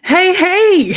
Hey,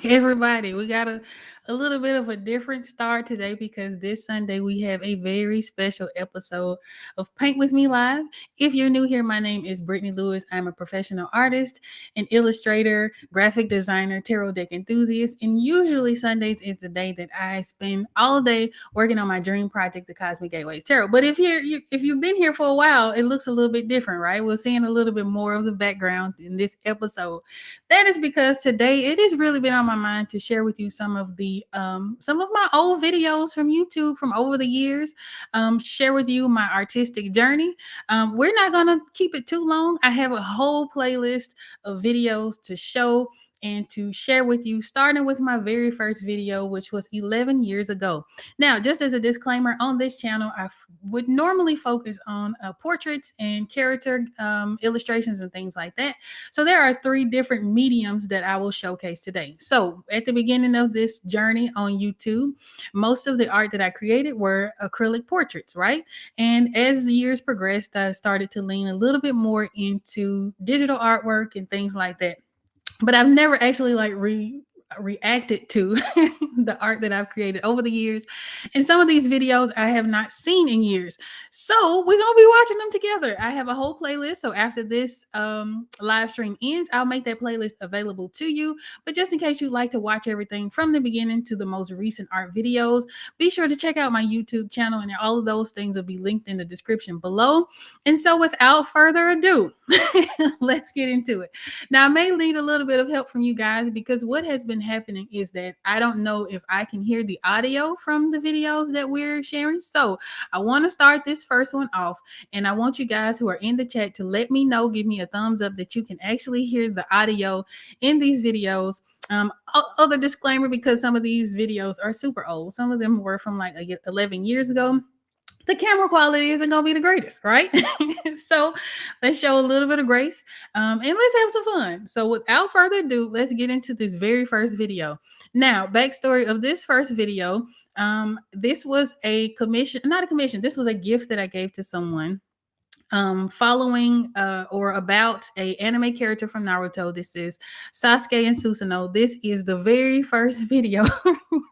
everybody. We got a little bit of a different start today because this Sunday we have a very special episode of Paint With Me Live. If you're new here, my name is Brittany Lewis. I'm a professional artist, an illustrator, graphic designer, tarot deck enthusiast, and usually Sundays is the day that I spend all day working on my dream project, the Cosmic Gateways Tarot. But if you've been here for a while, it looks a little bit different, right? We're seeing a little bit more of the background in this episode. That is because today it has really been on my mind to share with you some of my old videos from YouTube from over the years. Share with you my artistic journey. We're not gonna keep it too long. I have a whole playlist of videos to show and to share with you, starting with my very first video, which was 11 years ago. Now, just as a disclaimer, on this channel, would normally focus on portraits and character illustrations and things like that. So there are three different mediums that I will showcase today. So at the beginning of this journey on YouTube, most of the art that I created were acrylic portraits, right? And as the years progressed, I started to lean a little bit more into digital artwork and things like that. But I've never actually reacted to the art that I've created over the years. And some of these videos I have not seen in years. So we're gonna be watching them together. I have a whole playlist. So after this live stream ends, I'll make that playlist available to you. But just in case you'd like to watch everything from the beginning to the most recent art videos, be sure to check out my YouTube channel, and all of those things will be linked in the description below. And so without further ado, let's get into it. Now, I may need a little bit of help from you guys because what has been happening is that I don't know if I can hear the audio from the videos that we're sharing. So I want to start this first one off, and I want you guys who are in the chat to let me know, give me a thumbs up that you can actually hear the audio in these videos. Other disclaimer, because some of these videos are super old. Some of them were from like 11 years ago. The camera quality isn't going to be the greatest, right? So let's show a little bit of grace, and let's have some fun. So without further ado, let's get into this very first video. Now, backstory of this first video. This was a commission, not a commission. This was a gift that I gave to someone following or about a anime character from Naruto. This is Sasuke and Susanoo. This is the very first video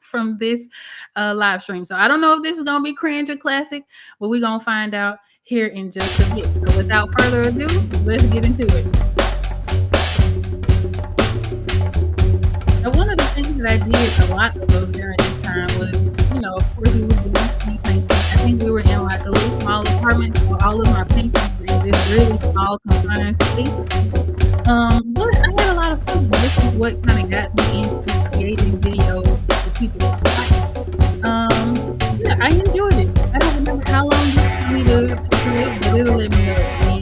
from this live stream. So I don't know if this is gonna be cringe or classic, but we're gonna find out here in just a bit. So without further ado, let's get into it. Now, one of the things that I did a lot of during this time was, of course, we were doing speed painting. I think we were in like a little small apartment, so all of my paintings were in this really small confined space. But I had a lot of fun. This is what kind of got me into creating videos for people to like. Yeah, I enjoyed it. I don't remember how long it took me to create, but it'll let me know at the end.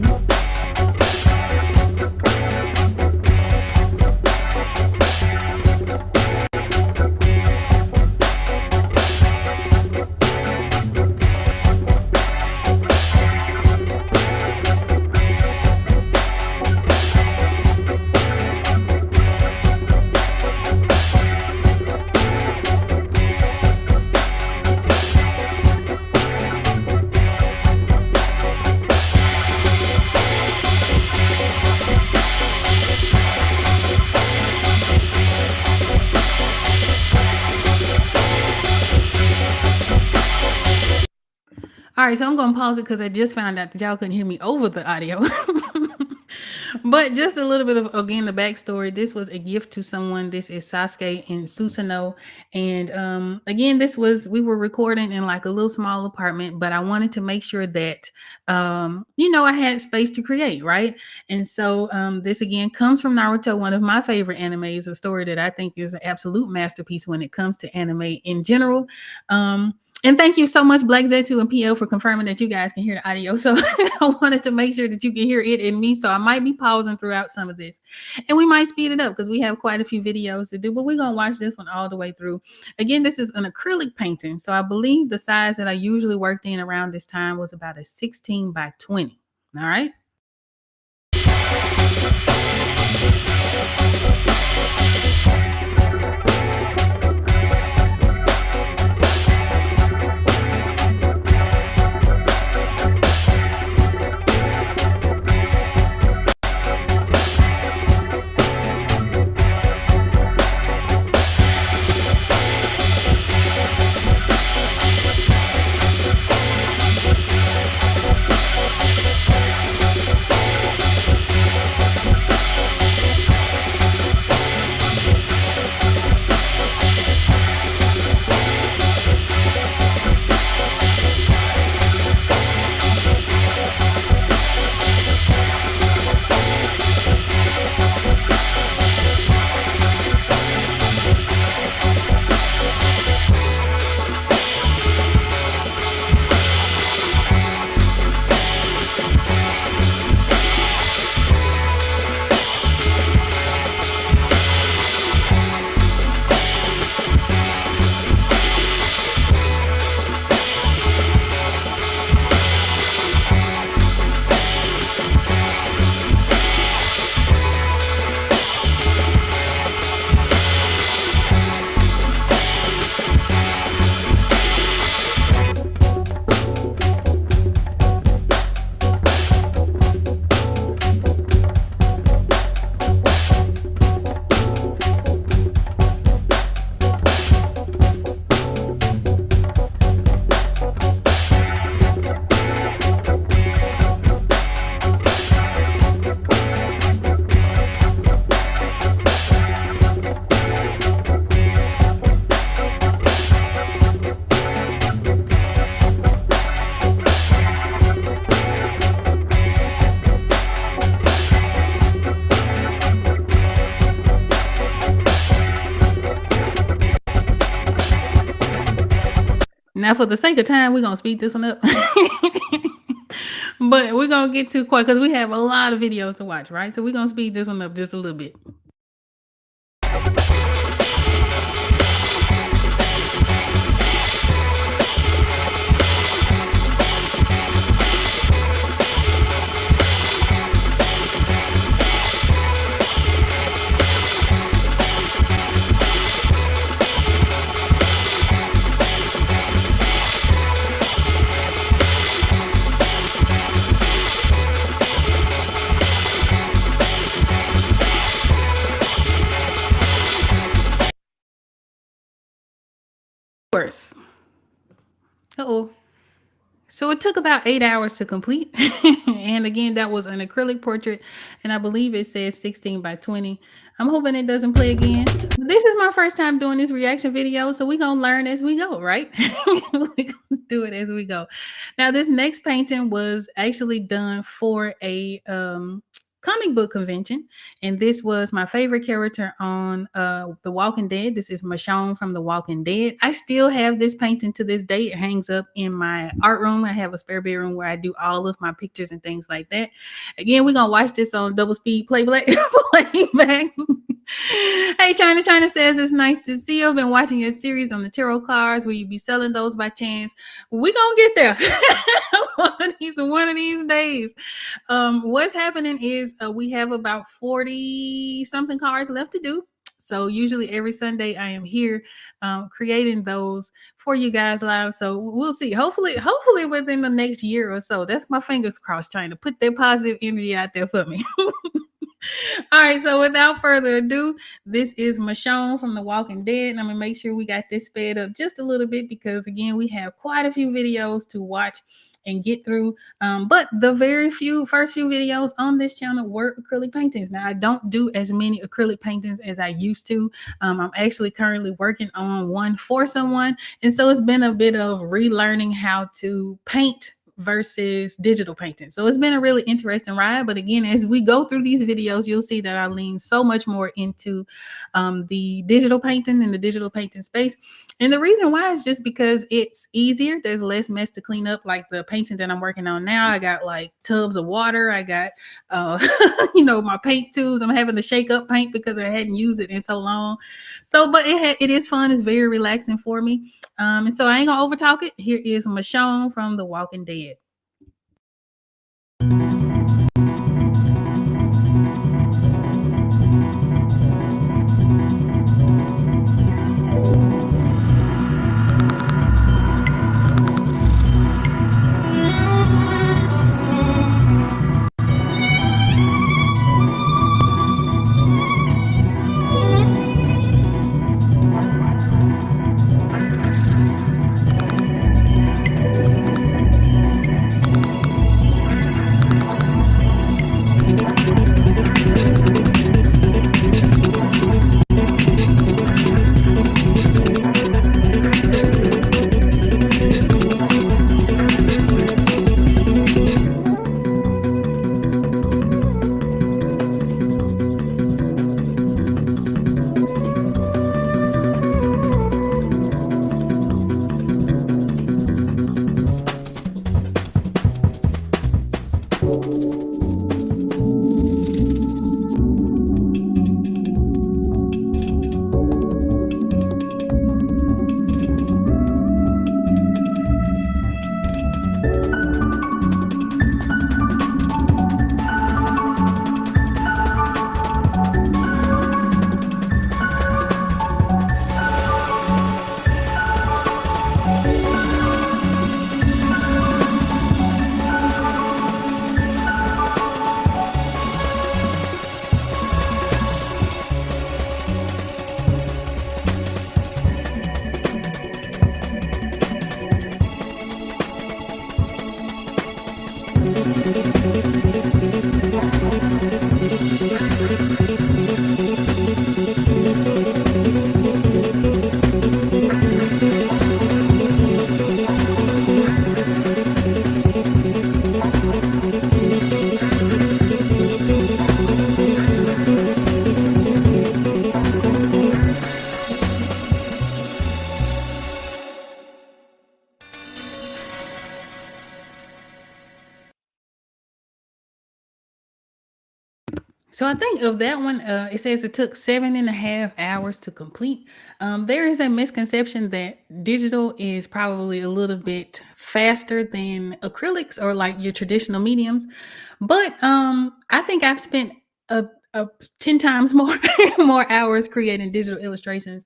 All right, so I'm going to pause it because I just found out that y'all couldn't hear me over the audio. But just a little bit of, again, the backstory. This was a gift to someone. This is Sasuke and Susanoo. And again, we were recording in like a little small apartment, but I wanted to make sure that, I had space to create, right? And so this again comes from Naruto, one of my favorite animes, a story that I think is an absolute masterpiece when it comes to anime in general. And thank you so much, Black Z2 and PL, for confirming that you guys can hear the audio. So I wanted to make sure that you can hear it and me. So I might be pausing throughout some of this. And we might speed it up because we have quite a few videos to do. But we're going to watch this one all the way through. Again, this is an acrylic painting. So I believe the size that I usually worked in around this time was about a 16 by 20. All right. Now, for the sake of time, we're gonna speed this one up. But we're gonna get to quite because we have a lot of videos to watch, right? So we're gonna speed this one up just a little bit. Course. Uh-oh. So it took about 8 hours to complete. And again, that was an acrylic portrait. And I believe it says 16 by 20. I'm hoping it doesn't play again. This is my first time doing this reaction video. So we're going to learn as we go, right? We're going to do it as we go. Now, this next painting was actually done for a comic book convention. And this was my favorite character on The Walking Dead. This is Michonne from The Walking Dead. I still have this painting to this day. It hangs up in my art room. I have a spare bedroom where I do all of my pictures and things like that. Again, we're going to watch this on double speed playback. Playback. Hey, China says it's nice to see you. I've been watching your series on the tarot cards. Will you be selling those by chance? We're going to get there. one of these days. What's happening is we have about 40 something cards left to do. So usually every Sunday I am here creating those for you guys live. So we'll see. Hopefully within the next year or so. That's my fingers crossed, trying to put that positive energy out there for me. All right, so without further ado, this is Michonne from The Walking Dead. And I'm gonna make sure we got this sped up just a little bit because again, we have quite a few videos to watch and get through. But the first few videos on this channel were acrylic paintings. Now I don't do as many acrylic paintings as I used to. I'm actually currently working on one for someone, and so it's been a bit of relearning how to paint versus digital painting. So it's been a really interesting ride. But again, as we go through these videos, you'll see that I lean so much more into the digital painting and the digital painting space. And the reason why is just because it's easier. There's less mess to clean up. Like the painting that I'm working on now, I got like tubs of water. I got, my paint tools. I'm having to shake up paint because I hadn't used it in so long. So, but it is fun. It's very relaxing for me. And so I ain't gonna overtalk it. Here is Michonne from The Walking Dead. So I think of that one, it says it took 7.5 hours to complete. There is a misconception that digital is probably a little bit faster than acrylics or like your traditional mediums, but I think I've spent a 10 times more more hours creating digital illustrations.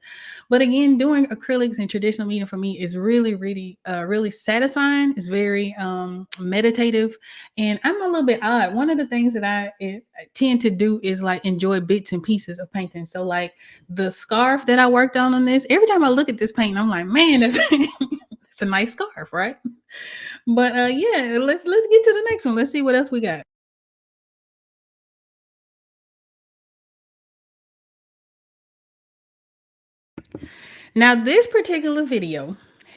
But again, doing acrylics and traditional medium for me is really, really, really satisfying. It's very meditative, and I'm a little bit odd. One of the things that I tend to do is like enjoy bits and pieces of painting. So like the scarf that I worked on this, every time I look at this painting, I'm like, man, that's it's a nice scarf, right? But yeah, let's get to the next one. Let's see what else we got. Now, this particular video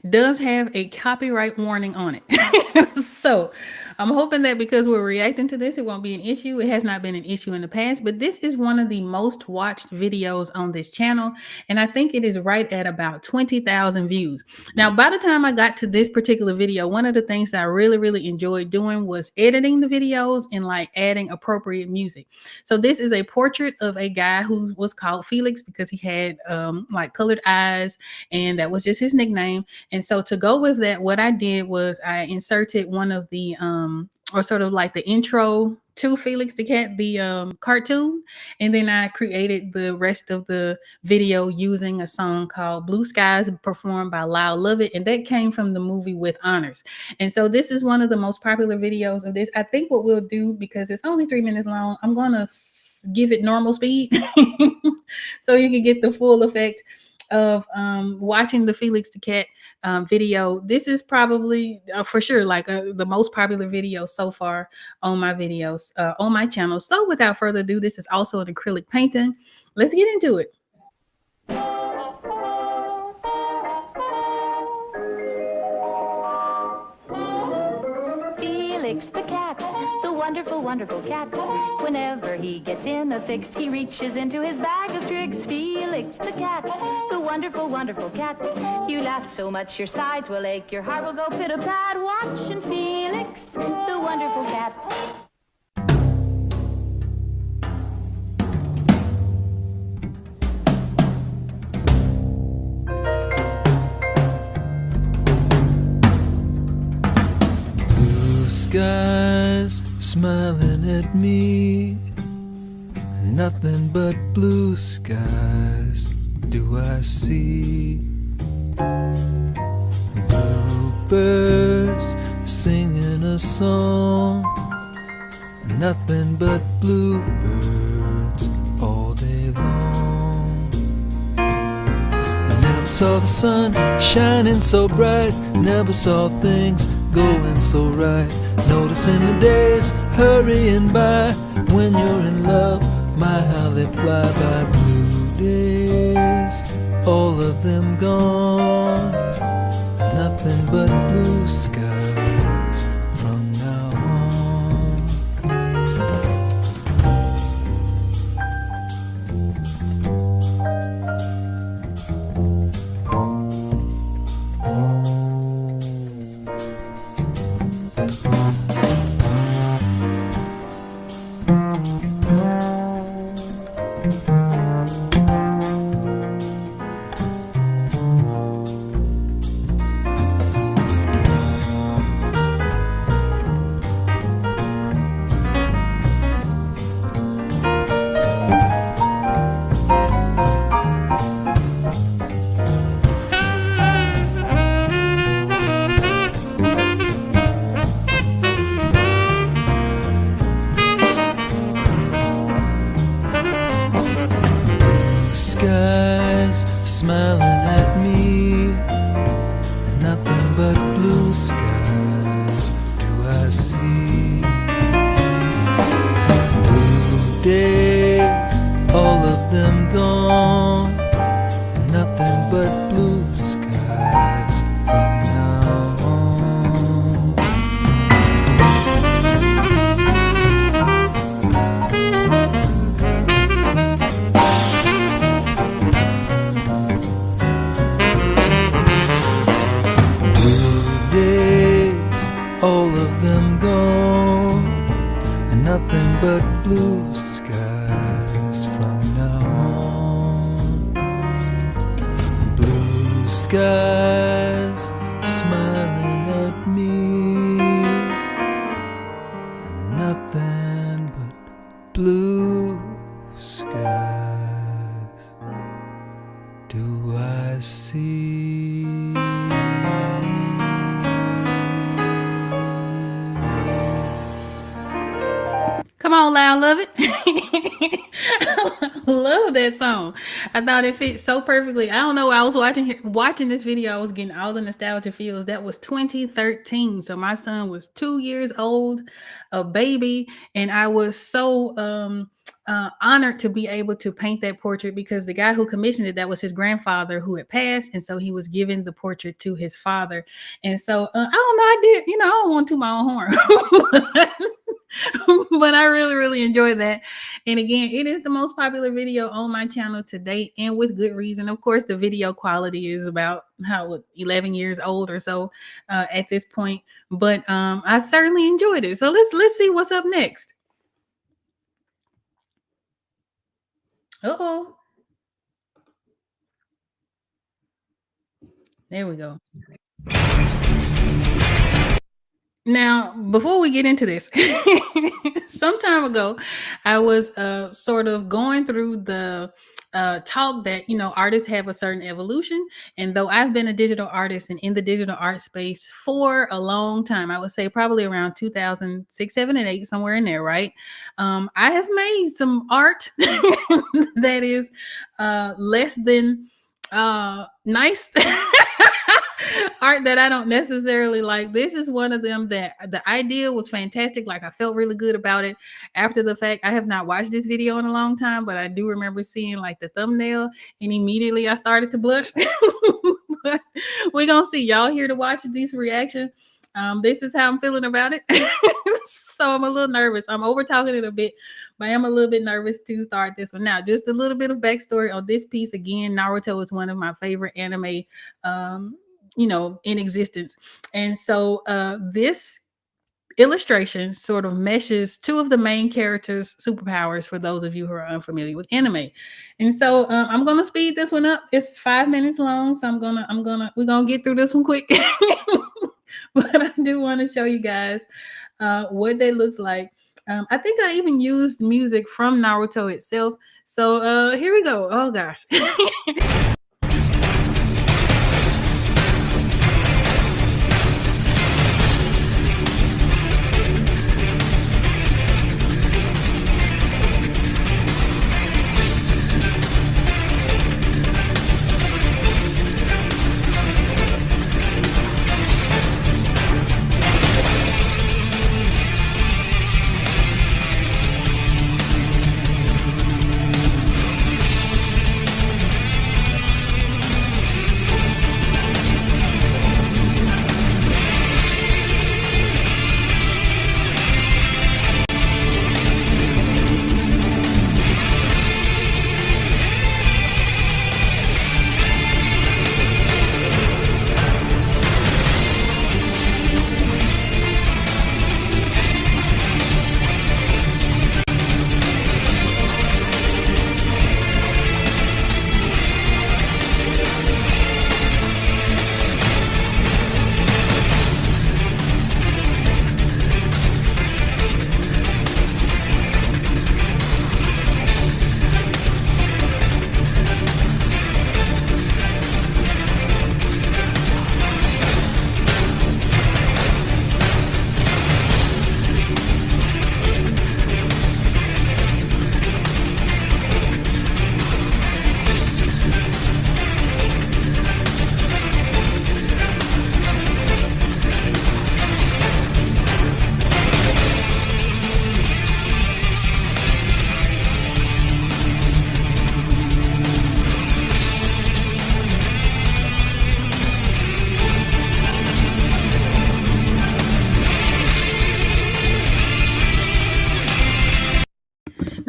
does have a copyright warning on it. So I'm hoping that because we're reacting to this, it won't be an issue. It has not been an issue in the past, but this is one of the most watched videos on this channel. And I think it is right at about 20,000 views. Now, by the time I got to this particular video, one of the things that I really, really enjoyed doing was editing the videos and like adding appropriate music. So this is a portrait of a guy who was called Felix because he had like colored eyes, and that was just his nickname. And so to go with that, what I did was I inserted one of the or sort of like the intro to Felix the Cat, the cartoon, and then I created the rest of the video using a song called Blue Skies performed by Lyle Lovett, and that came from the movie With Honors. And so this is one of the most popular videos of this. I think what we'll do, because it's only 3 minutes long, I'm gonna give it normal speed so you can get the full effect of watching the Felix the Cat video. This is probably for sure like the most popular video so far on my videos on my channel. So without further ado, this is also an acrylic painting. Let's get into it. Felix the cat, the wonderful, wonderful cat. Whenever he gets in a fix, he reaches into his bag of tricks. Felix the cat, the wonderful, wonderful cat. You laugh so much your sides will ache, your heart will go pit-a-pat. Watching Felix, the wonderful cat. Skies smiling at me, nothing but blue skies do I see. Bluebirds singing a song, nothing but bluebirds all day long. Never saw the sun shining so bright, never saw things going so right. Noticing the days hurrying by, when you're in love, my how they fly by. Blue days, all of them gone, nothing but blue skies from now on. Skies smiling at me, and nothing but blue skies do I see. Blue days, all of them gone, and nothing but blue skies from now on. All of them gone, and nothing but blue skies. blue skies smiling at me, and nothing but blue skies do I see. Come on, Loud, love it. I love that song. I thought it fit so perfectly. I don't know. I was watching this video. I was getting all the nostalgia feels. That was 2013. So my son was 2 years old, a baby, and I was so honored to be able to paint that portrait because the guy who commissioned it, that was his grandfather who had passed, and so he was giving the portrait to his father. And so I don't know. I did. I don't want to my own horn. But I really, really enjoyed that. And again, it is the most popular video on my channel to date, and with good reason. Of course, the video quality is about 11 years old or so at this point. But I certainly enjoyed it. So let's see what's up next. Uh-oh. There we go. Now, before we get into this, some time ago, I was sort of going through the talk that, artists have a certain evolution. And though I've been a digital artist and in the digital art space for a long time, I would say probably around 2006, 7, and 8, somewhere in there, right? I have made some art that is less than nice. Art that I don't necessarily like. This is one of them that the idea was fantastic. Like, I felt really good about it after the fact. I have not watched this video in a long time, but I do remember seeing like the thumbnail, and immediately I started to blush. But we're gonna see. Y'all here to watch this reaction. This is how I'm feeling about it. So I'm a little nervous. I'm over talking it a bit, but I am a little bit nervous to start this one. Now, just a little bit of backstory on this piece. Again, Naruto is one of my favorite anime in existence. And so this illustration sort of meshes two of the main characters' superpowers for those of you who are unfamiliar with anime. And so I'm gonna speed this one up. It's 5 minutes long, so we're gonna get through this one quick. But I do want to show you guys what they looks like. I think I even used music from Naruto itself. So here we go. Oh gosh.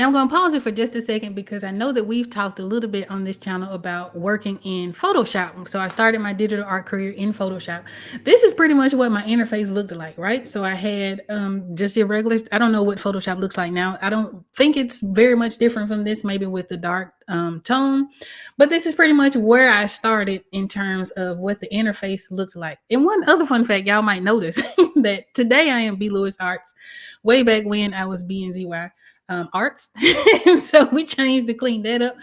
Now I'm going to pause it for just a second because I know that we've talked a little bit on this channel about working in Photoshop. So I started my digital art career in Photoshop. This is pretty much what my interface looked like, right? So I had just your regular, I don't know what Photoshop looks like now. I don't think it's very much different from this, maybe with the dark tone. But this is pretty much where I started in terms of what the interface looked like. And one other fun fact, y'all might notice that today I am B. Lewis Arts. Way back when I was BNZY arts. So we changed to clean that up.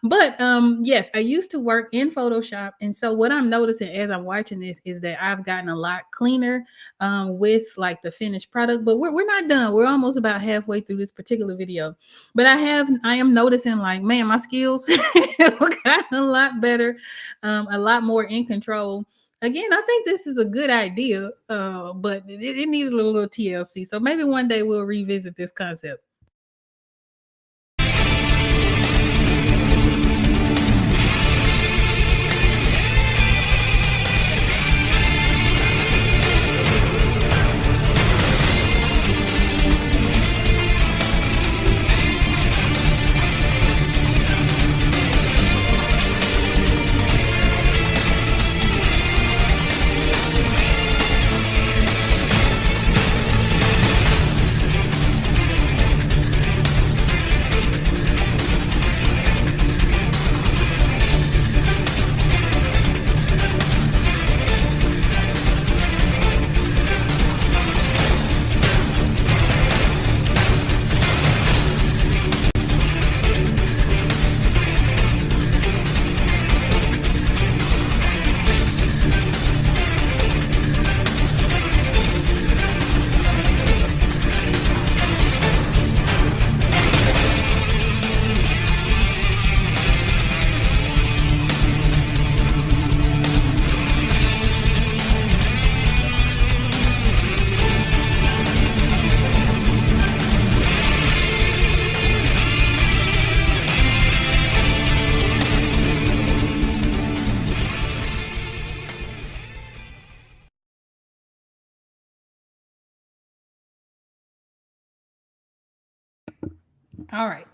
But yes, I used to work in Photoshop. And so what I'm noticing as I'm watching this is that I've gotten a lot cleaner with like the finished product. But we're not done. We're almost about halfway through this particular video. But I am noticing like, man, my skills have gotten a lot better, a lot more in control. Again, I think this is a good idea, but it needed a little TLC. So maybe one day we'll revisit this concept. All right.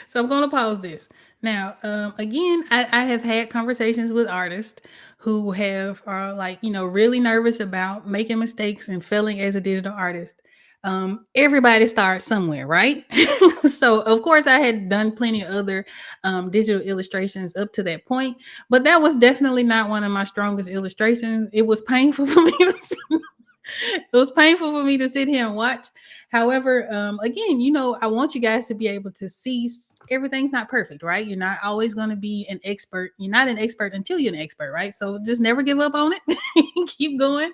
So I'm going to pause this. Now, again, I have had conversations with artists who have are like, really nervous about making mistakes and failing as a digital artist. Everybody starts somewhere, right? So of course I had done plenty of other digital illustrations up to that point, but that was definitely not one of my strongest illustrations. It was painful for me to it was painful for me to sit here and watch. However, again, I want you guys to be able to see everything's not perfect, right? You're not always going to be an expert. You're not an expert until you're an expert, right? So just never give up on it. Keep going,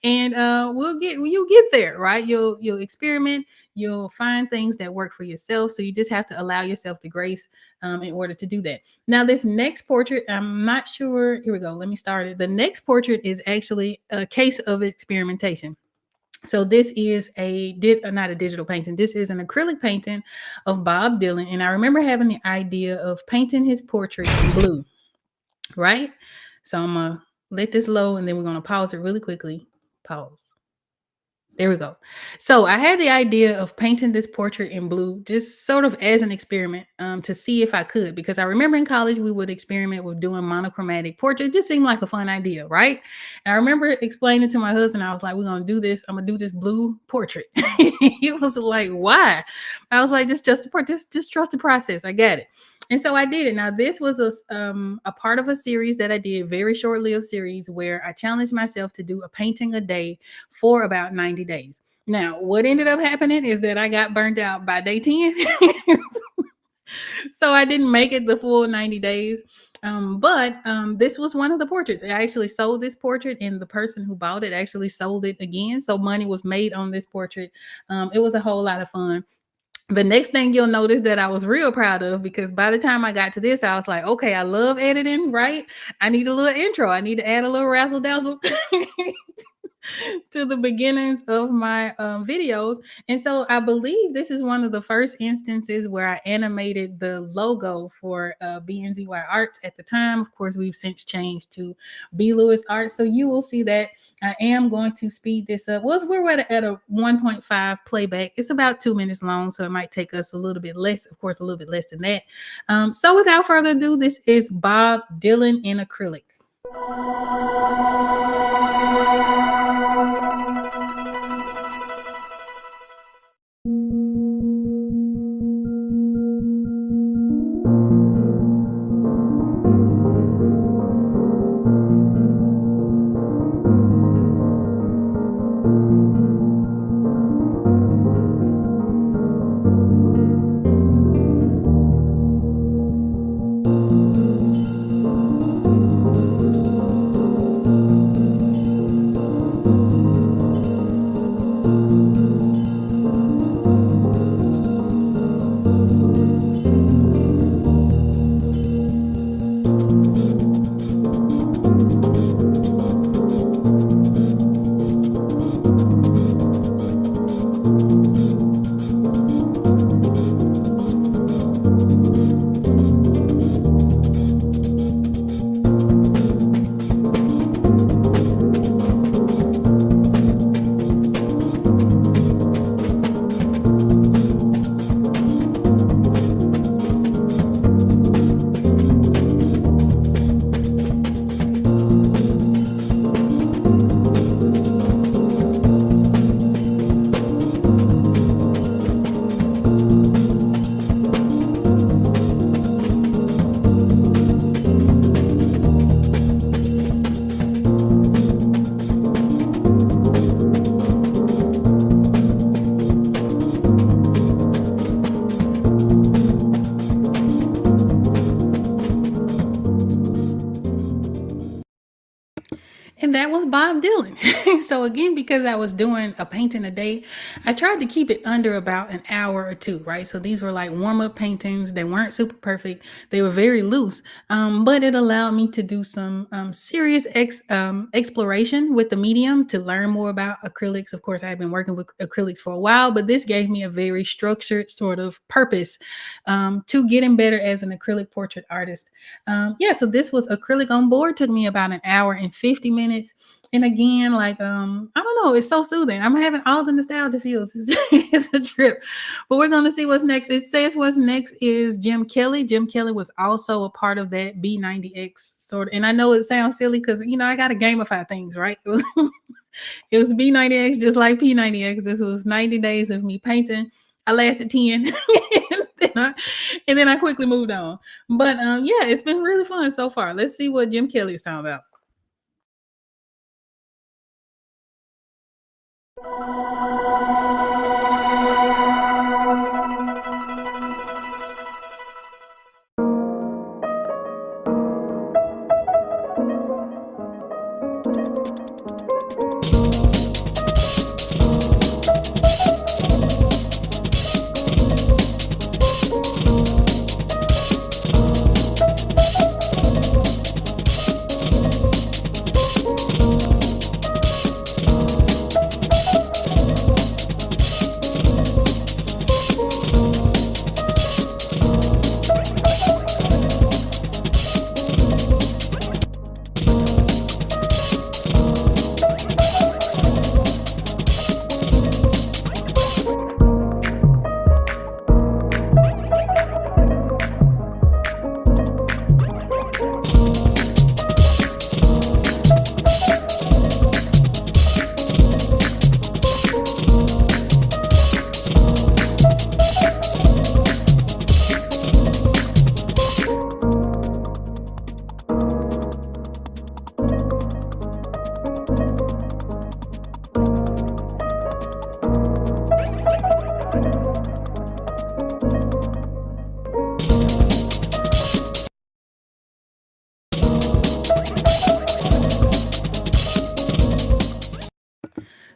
and you'll get there, right? You'll experiment. You'll find things that work for yourself. So you just have to allow yourself the grace in order to do that. Now, this next portrait, I'm not sure. Here we go. Let me start it. The next portrait is actually a case of experimentation. So this is not a digital painting. This is an acrylic painting of Bob Dylan. And I remember having the idea of painting his portrait in blue, right? So I'm going to let this load and then we're going to pause it really quickly. Pause. There we go. So I had the idea of painting this portrait in blue, just sort of as an experiment to see if I could, because I remember in college we would experiment with doing monochromatic portraits. It just seemed like a fun idea, right? And I remember explaining to my husband, I was like, we're going to do this. I'm going to do this blue portrait. He was like, why? I was like, just trust the process. I got it. And so I did it. Now, this was a part of a series that I did, very short-lived series, where I challenged myself to do a painting a day for about 90 days. Now, what ended up happening is that I got burnt out by day 10. So I didn't make it the full 90 days. But this was one of the portraits. I actually sold this portrait, and the person who bought it actually sold it again. So money was made on this portrait. It was a whole lot of fun. The next thing you'll notice that I was real proud of, because by the time I got to this, I was like, okay, I love editing, right? I need a little intro. I need to add a little razzle dazzle. to the beginnings of my videos. And so I believe this is one of the first instances where I animated the logo for BNZY Arts at the time. Of course, we've since changed to B. Lewis Art. So you will see that I am going to speed this up. Well, we're at a 1.5 playback. It's about 2 minutes long, so it might take us a little bit less, of course, a little bit less than that. So without further ado, this is Bob Dylan in acrylic. And that was Bob Dylan. So again, because I was doing a painting a day, I tried to keep it under about an hour or two, right? So these were like warm-up paintings. They weren't super perfect. They were very loose, but it allowed me to do some serious exploration with the medium to learn more about acrylics. Of course, I had been working with acrylics for a while, but this gave me a very structured sort of purpose to getting better as an acrylic portrait artist. Yeah, so this was acrylic on board. Took me about an hour and 50 minutes. And again, like I don't know, it's so soothing. I'm having all the nostalgia feels. It's a trip. But we're gonna see what's next. It says what's next is Jim Kelly. Jim Kelly was also a part of that B90X sort of, and I know it sounds silly because I gotta gamify things, right? It was it was B90X just like P90X. This was 90 days of me painting. I lasted 10 and then I quickly moved on. But yeah, it's been really fun so far. Let's see what Jim Kelly is talking about.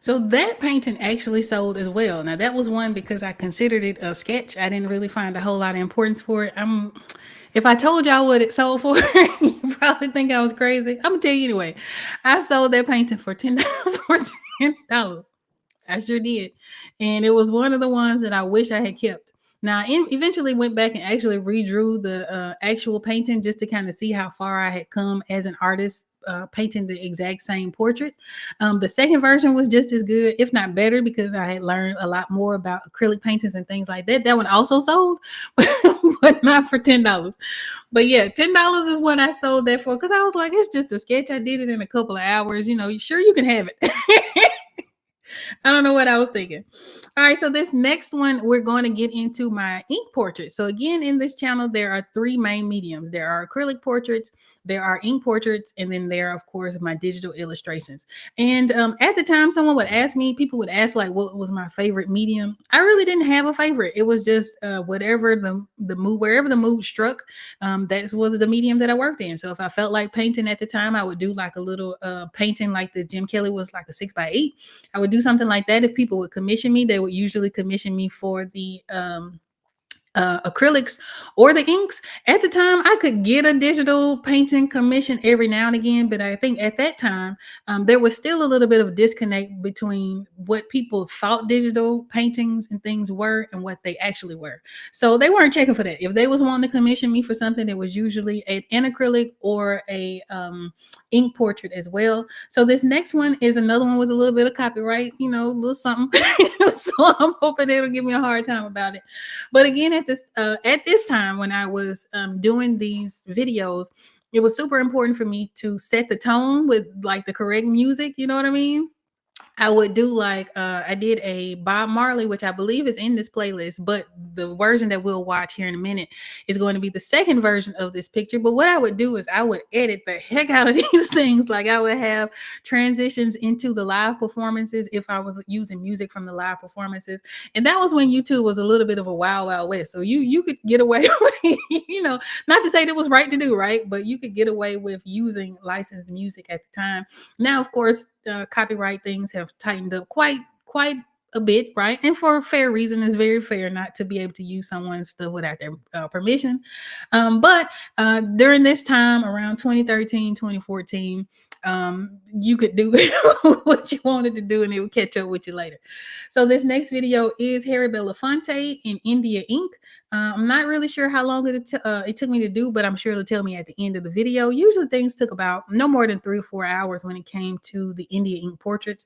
So that painting actually sold as well. Now that was one because I considered it a sketch. I didn't really find a whole lot of importance for it. If I told y'all what it sold for, you probably think I was crazy. I'm gonna tell you anyway. I sold that painting for $10. I sure did. And it was one of the ones that I wish I had kept. Now, I eventually went back and actually redrew the actual painting just to kind of see how far I had come as an artist, painting the exact same portrait. The second version was just as good, if not better, because I had learned a lot more about acrylic paintings and things like that. That one also sold, but not for $10. But yeah, $10 is what I sold that for because I was like, it's just a sketch. I did it in a couple of hours. You know, sure you can have it. I don't know what I was thinking. All right, so this next one, we're going to get into my ink portraits. So again, in this channel, there are three main mediums. There are acrylic portraits, there are ink portraits, and then there are, of course, my digital illustrations. And at the time, someone would ask me, people would ask like, what was my favorite medium? I really didn't have a favorite. It was just whatever the mood, wherever the mood struck, that was the medium that I worked in. So if I felt like painting at the time, I would do like a little painting like the Jim Kelly was like a 6x8. I would do something like that. If people would commission me, they would usually commission me for the acrylics or the inks. At the time, I could get a digital painting commission every now and again, but I think at that time, there was still a little bit of a disconnect between what people thought digital paintings and things were and what they actually were. So they weren't checking for that. If they was wanting to commission me for something, it was usually an acrylic or a ink portrait as well. So this next one is another one with a little bit of copyright, you know, a little something. So I'm hoping they don't give me a hard time about it. But again, at this time when I was doing these videos, it was super important for me to set the tone with like the correct music. You know what I mean? I would do like I did a Bob Marley, which I believe is in this playlist, but the version that we'll watch here in a minute is going to be the second version of this picture. But what I would do is I would edit the heck out of these things. Like I would have transitions into the live performances if I was using music from the live performances. And that was when YouTube was a little bit of a wild, wild west. So you could get away with, you know, not to say that was right to do, right? But you could get away with using licensed music at the time. Now, of course, copyright things have tightened up quite a bit, right? And for a fair reason. It's very fair not to be able to use someone's stuff without their permission. But during this time, around 2013, 2014, you could do what you wanted to do and it would catch up with you later. So this next video is Harry Belafonte in India Ink. I'm not really sure how long it took me to do, but I'm sure it'll tell me at the end of the video. Usually things took about no more than 3 or 4 hours when it came to the India ink portraits.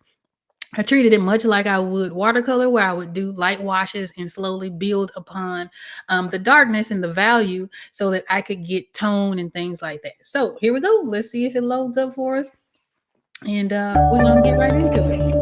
I treated it much like I would watercolor, where I would do light washes and slowly build upon the darkness and the value so that I could get tone and things like that. So here we go. Let's see if it loads up for us. And we're going to get right into it.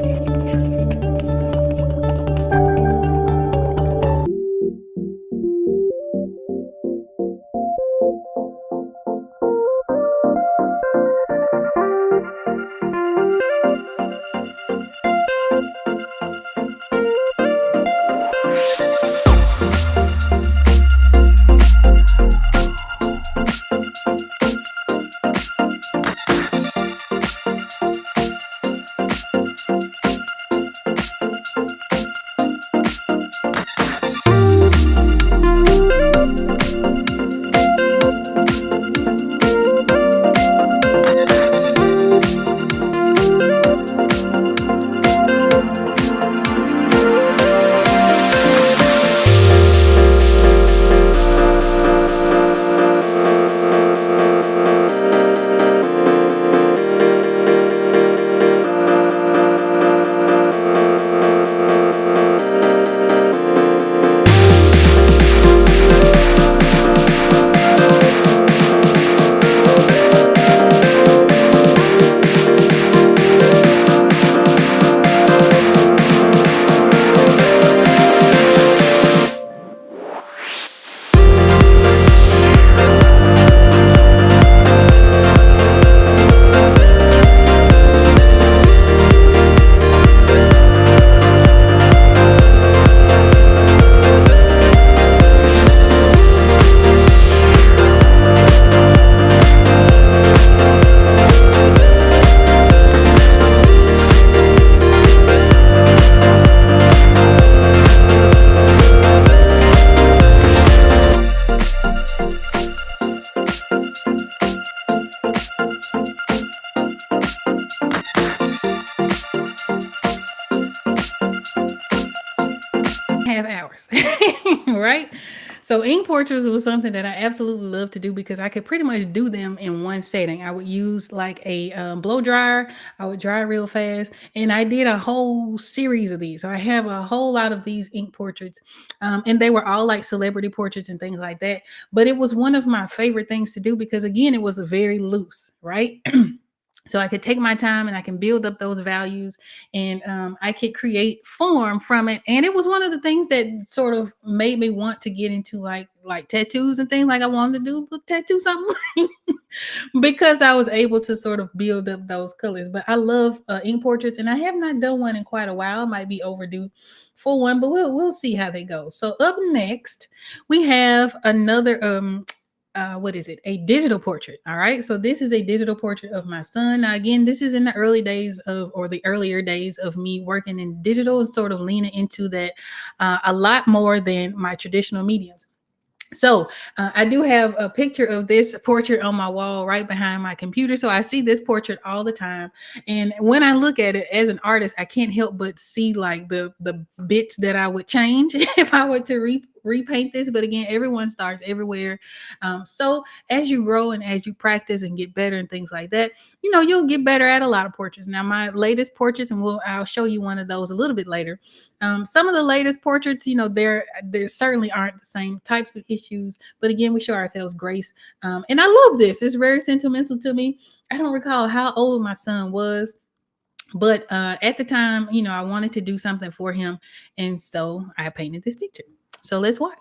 right? So ink portraits was something that I absolutely love to do because I could pretty much do them in one setting. I would use like a blow dryer. I would dry real fast, and I did a whole series of these. So I have a whole lot of these ink portraits, and they were all like celebrity portraits and things like that. But it was one of my favorite things to do because again, it was very loose, right? So I could take my time and I can build up those values, and I could create form from it. And it was one of the things that sort of made me want to get into like tattoos and things. Like I wanted to do a tattoo something because I was able to sort of build up those colors. But I love ink portraits, and I have not done one in quite a while. Might be overdue for one, but we'll see how they go. So up next, we have another what is it? A digital portrait. All right. So this is a digital portrait of my son. Now, again, this is in the early days of, or the earlier days of me working in digital and sort of leaning into that a lot more than my traditional mediums. So I do have a picture of this portrait on my wall right behind my computer. So I see this portrait all the time, and when I look at it as an artist, I can't help but see like the bits that I would change if I were to repaint this. But again, everyone starts everywhere. So as you grow and as you practice and get better and things like that, you'll get better at a lot of portraits. Now, my latest portraits, and I'll show you one of those a little bit later. Some of the latest portraits, there certainly aren't the same types of issues, but again, we show ourselves grace. And I love this. It's very sentimental to me. I don't recall how old my son was, but at the time, I wanted to do something for him, and so I painted this picture. So let's watch.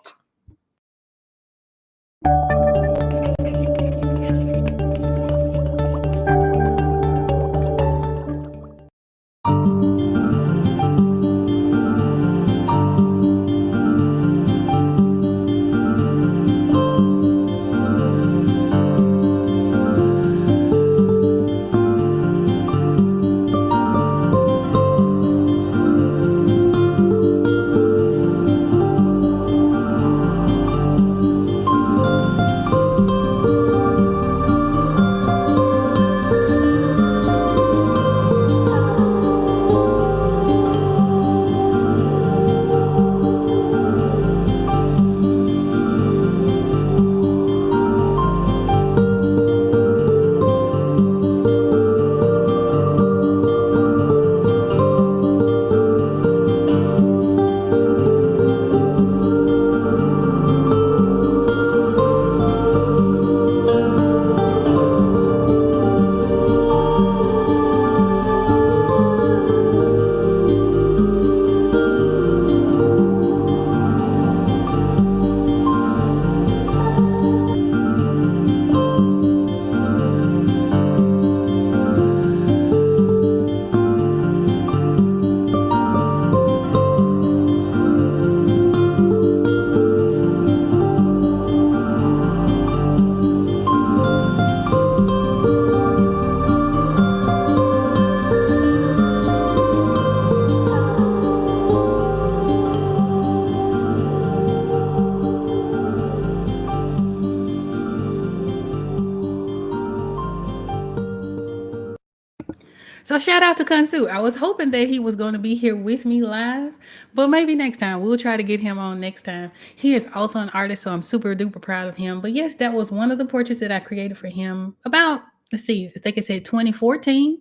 So shout out to Kansu. I was hoping that he was going to be here with me live, but maybe next time. We'll try to get him on next time. He is also an artist, so I'm super duper proud of him. But yes, that was one of the portraits that I created for him about, let's see, I think it said 2014.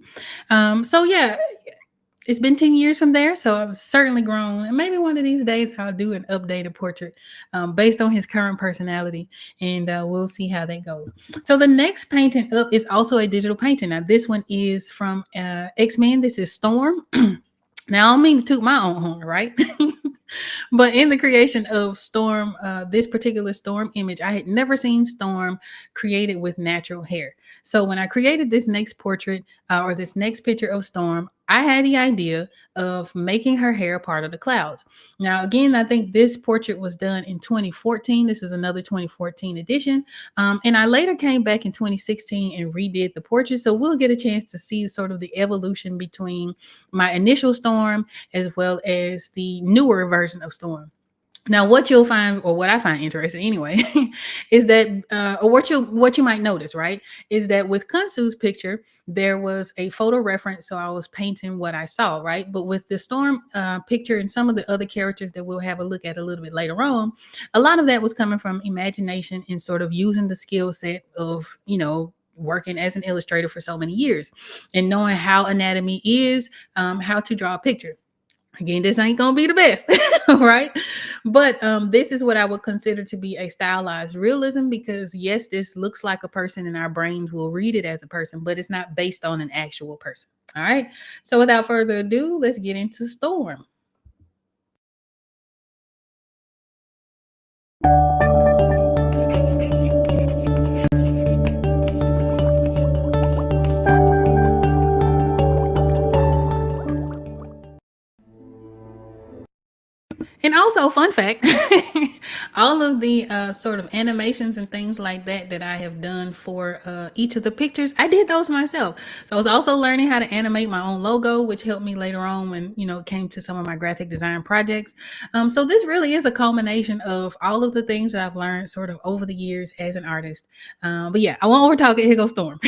So yeah, it's been 10 years from there, so I've certainly grown. And maybe one of these days I'll do an updated portrait based on his current personality, and we'll see how that goes. So the next painting up is also a digital painting. Now, this one is from X-Men. This is Storm. Now, I don't mean to toot my own horn, right? But in the creation of Storm, this particular Storm image, I had never seen Storm created with natural hair. So when I created this next portrait or this next picture of Storm, I had the idea of making her hair part of the clouds. Now, again, I think this portrait was done in 2014. This is another 2014 edition. And I later came back in 2016 and redid the portrait. So we'll get a chance to see sort of the evolution between my initial Storm as well as the newer version of Storm. Now, what you'll find, or what I find interesting anyway, is that, or what you might notice, right, is that with Kunsu's picture, there was a photo reference, so I was painting what I saw, right. But with the Storm picture and some of the other characters that we'll have a look at a little bit later on, a lot of that was coming from imagination and sort of using the skill set of, working as an illustrator for so many years and knowing how anatomy is, how to draw a picture. Again, this ain't gonna be the best, right? But this is what I would consider to be a stylized realism, because yes, this looks like a person and our brains will read it as a person, but it's not based on an actual person. All right. So without further ado, let's get into Storm. And also, fun fact, all of the sort of animations and things like that that I have done for each of the pictures, I did those myself. So I was also learning how to animate my own logo, which helped me later on when, it came to some of my graphic design projects. So this really is a culmination of all of the things that I've learned sort of over the years as an artist. But yeah, I won't over talk it. Here goes Storm.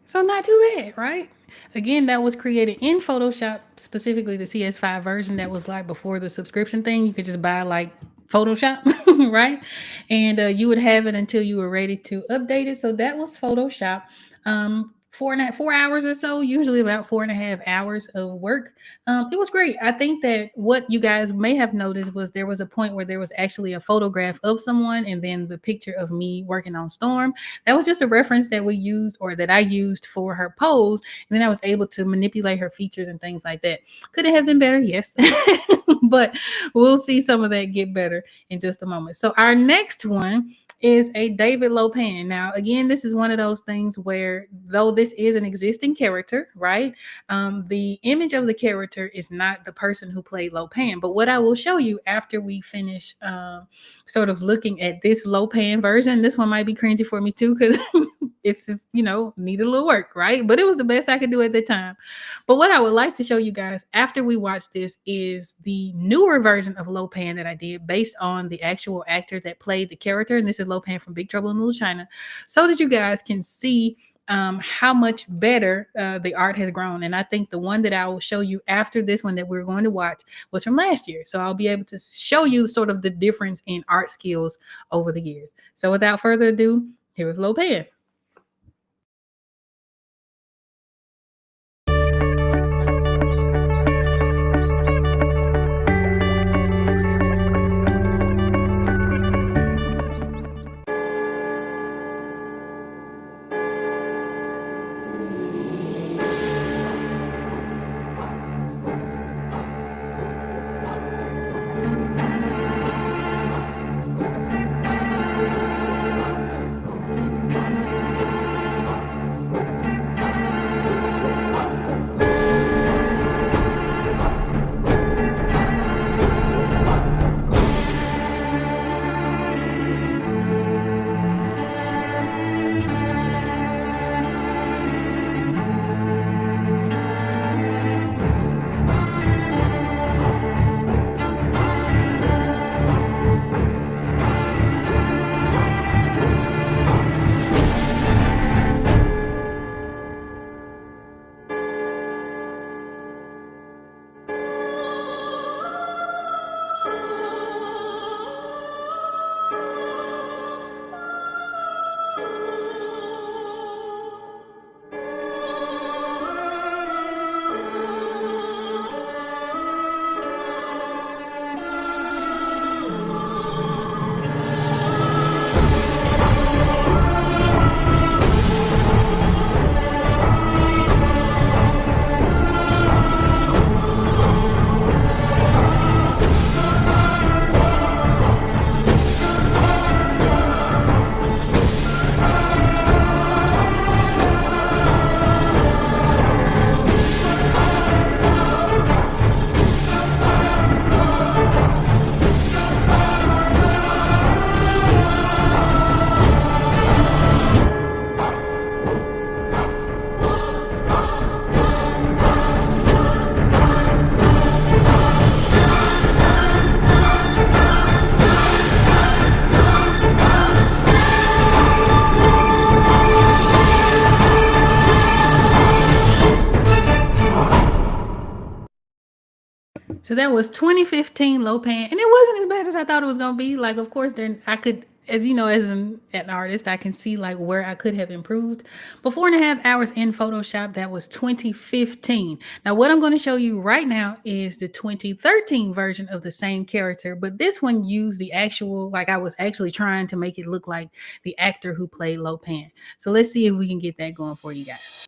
So not too bad, right? Again, that was created in Photoshop, specifically the CS5 version that was like before the subscription thing. You could just buy like Photoshop, right? And you would have it until you were ready to update it. So that was Photoshop. 4 hours or so, usually about 4.5 hours of work. It was great. I think that what you guys may have noticed was there was a point where there was actually a photograph of someone and then the picture of me working on Storm. That was just a reference that we used, or that I used for her pose. And then I was able to manipulate her features and things like that. Could it have been better? Yes. But we'll see some of that get better in just a moment. So our next one is a David Lopan. Now, again, this is one of those things where, though this is an existing character, right? The image of the character is not the person who played Lopan. But what I will show you after we finish sort of looking at this Lopan version, this one might be cringy for me too, because it's just, needed a little work, right? But it was the best I could do at the time. But what I would like to show you guys after we watch this is the newer version of Lopan that I did based on the actual actor that played the character. And this is Lopan from Big Trouble in Little China, so that you guys can see how much better the art has grown. And I think the one that I will show you after this one that we're going to watch was from last year. So I'll be able to show you sort of the difference in art skills over the years. So without further ado, here is Lopan. So that was 2015 Lopan, and it wasn't as bad as I thought it was gonna be. Like, of course, then I could, as you know, as an artist, I can see like where I could have improved. But 4.5 hours in Photoshop, that was 2015. Now, what I'm going to show you right now is the 2013 version of the same character, but this one used the actual, like I was actually trying to make it look like the actor who played Lopan. So let's see if we can get that going for you guys.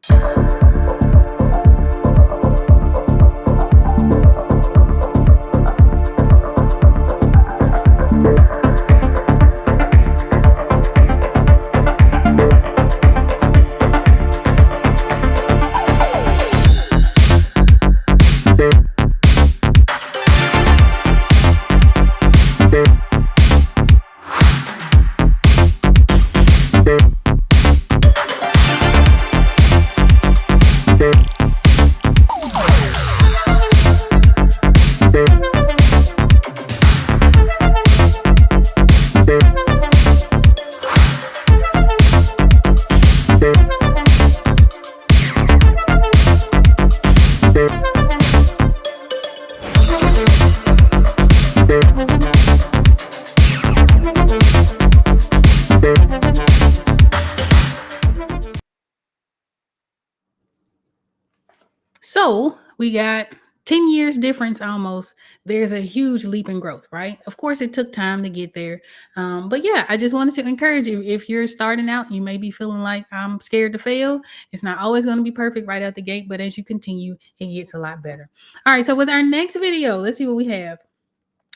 So we got 10 years difference almost. There's a huge leap in growth, right? Of course, it took time to get there. But yeah, I just wanted to encourage you. If you're starting out, you may be feeling like I'm scared to fail. It's not always going to be perfect right out the gate, but as you continue, it gets a lot better. All right, so with our next video, let's see what we have.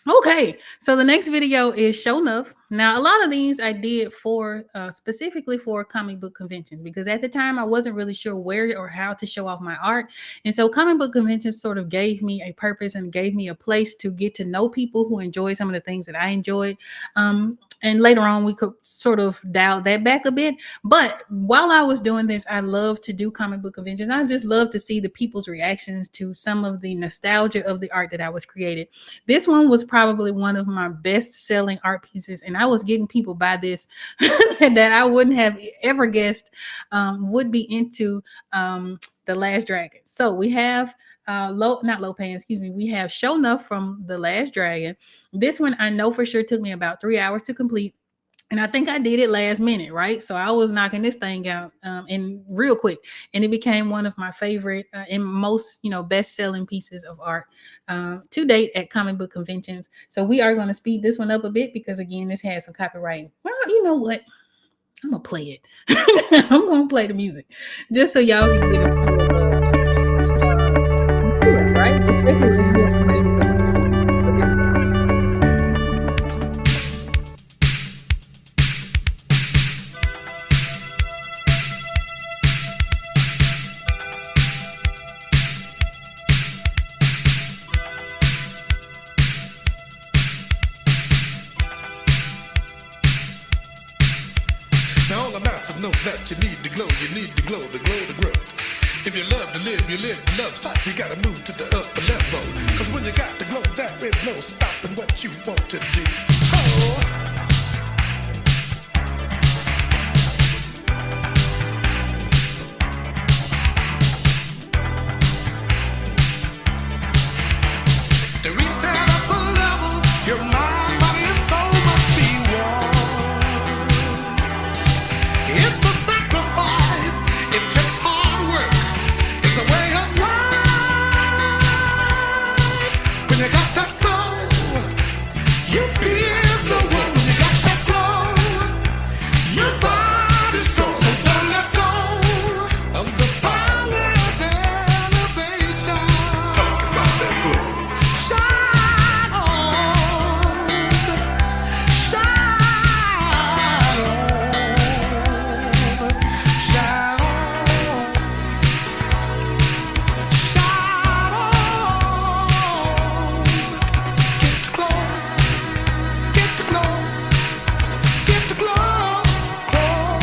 Okay, so the next video is Show Enough. Now, a lot of these I did for specifically for comic book conventions because at the time I wasn't really sure where or how to show off my art. And so comic book conventions sort of gave me a purpose and gave me a place to get to know people who enjoy some of the things that I enjoyed. And later on, we could sort of dial that back a bit. But while I was doing this, I love to do comic book conventions. I just love to see the people's reactions to some of the nostalgia of the art that I was created. This one was probably one of my best selling art pieces, and I was getting people by this that I wouldn't have ever guessed would be into The Last Dragon. So we have not Lopan, excuse me. We have Show Enough from The Last Dragon. This one I know for sure took me about 3 hours to complete. And I think I did it last minute, right? So I was knocking this thing out in real quick, and it became one of my favorite and most, best-selling pieces of art to date at comic book conventions. So we are going to speed this one up a bit because, again, this has some copyright. Well, you know what? I'm gonna play it. I'm gonna play the music just so y'all can get a feel of right? Especially if you're familiar with Now all the masses know that you need to glow, to grow. If you love to live, you live to love hot, you gotta move to the upper level. Cause when you got the glow, there is no stopping what you want to do. Oh. To reach that upper level, your mind, body, and soul must be one. It's a sacrifice, it takes hard work, it's a way of life. When you got that glow, you feel the one. When you got that glow, your body's strong. So don't let go of the power of elevation. Talk about that glow. Shine on, shine on, shine on, shine on. Get the glow, get the glow, get the glow, glow.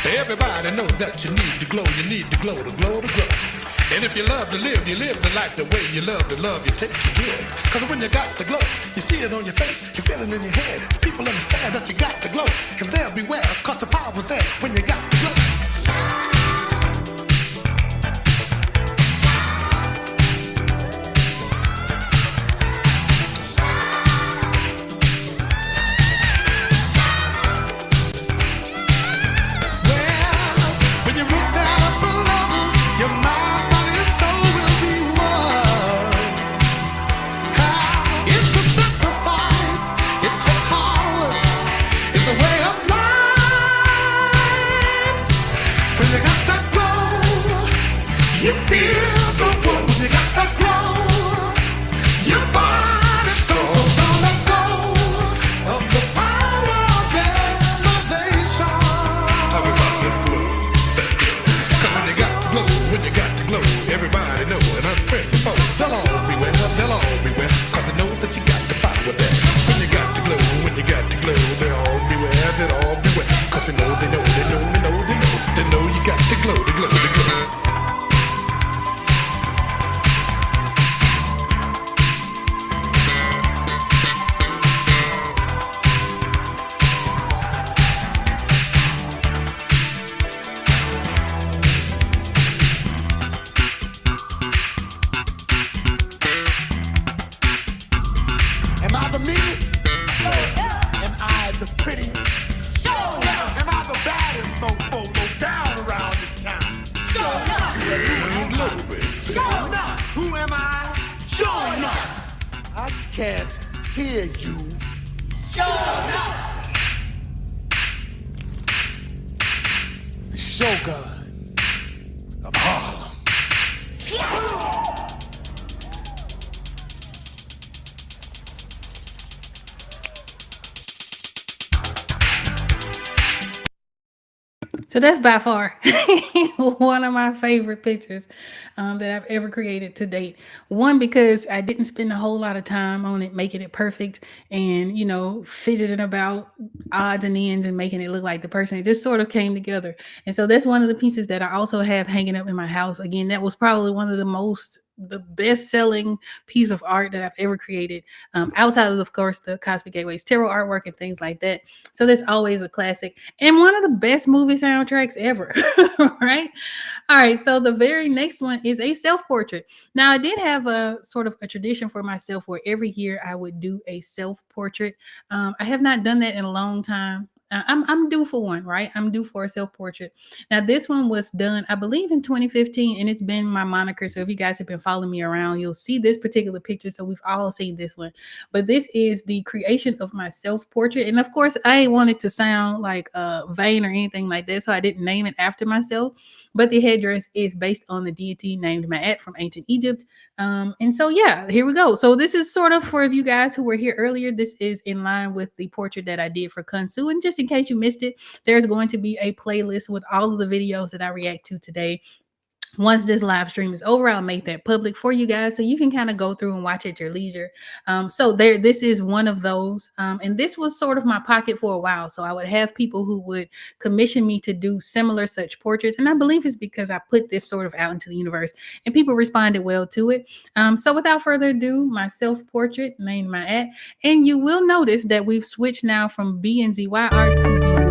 Everybody knows that you need to glow, to grow. And if you love to live, you live the life the way you love to love, you take, you give. Cause when you got the glow, you see it on your face, you feel it in your head. People understand that you got the glow, and they'll beware, cause the power was there when you got the glow. When you reach that upper level, your mind, body, and soul will be one. It's a sacrifice, it takes hard work, it's a way of life. When you got that glow, you feel the one. When you got that glow, your body's strong. So don't let go of the power of elevation. Talk about that glow. Cause when you got to glow, everybody know, and unfriendly folks, they'll all beware, cause they know that you got the power there. When you got to glow, they'll all beware, cause they know you got to glow, Am I the meanest? Am I the prettiest? Am I the baddest mofo down around this town? Who am I? I can't hear you. The Shogun of Harlem. So that's by far one of my favorite pictures that I've ever created to date. One, because I didn't spend a whole lot of time on it, making it perfect and, fidgeting about odds and ends and making it look like the person. It just sort of came together. And so that's one of the pieces that I also have hanging up in my house. Again, that was probably one of the best selling piece of art that I've ever created, outside of course, the Cosmic Gateways tarot artwork and things like that. So that's always a classic and one of the best movie soundtracks ever, right? All right, so the very next one is a self portrait. Now, I did have a sort of a tradition for myself where every year I would do a self portrait. I have not done that in a long time. I'm due for one, right? I'm due for a self portrait. Now, this one was done, I believe, in 2015, and it's been my moniker. So if you guys have been following me around, you'll see this particular picture. So we've all seen this one, but this is the creation of my self portrait. And of course, I ain't want it to sound like vain or anything like that, so I didn't name it after myself. But the headdress is based on the deity named Ma'at from ancient Egypt. And so, yeah, here we go. So this is sort of for you guys who were here earlier. This is in line with the portrait that I did for Kunsu. And just in case you missed it, there's going to be a playlist with all of the videos that I react to today. Once this live stream is over, I'll make that public for you guys so you can kind of go through and watch at your leisure. So there, this is one of those. And this was sort of my pocket for a while. So I would have people who would commission me to do similar such portraits. And I believe it's because I put this sort of out into the universe and people responded well to it. So without further ado, my self-portrait named my at. And you will notice that we've switched now from B and ZY arts to B.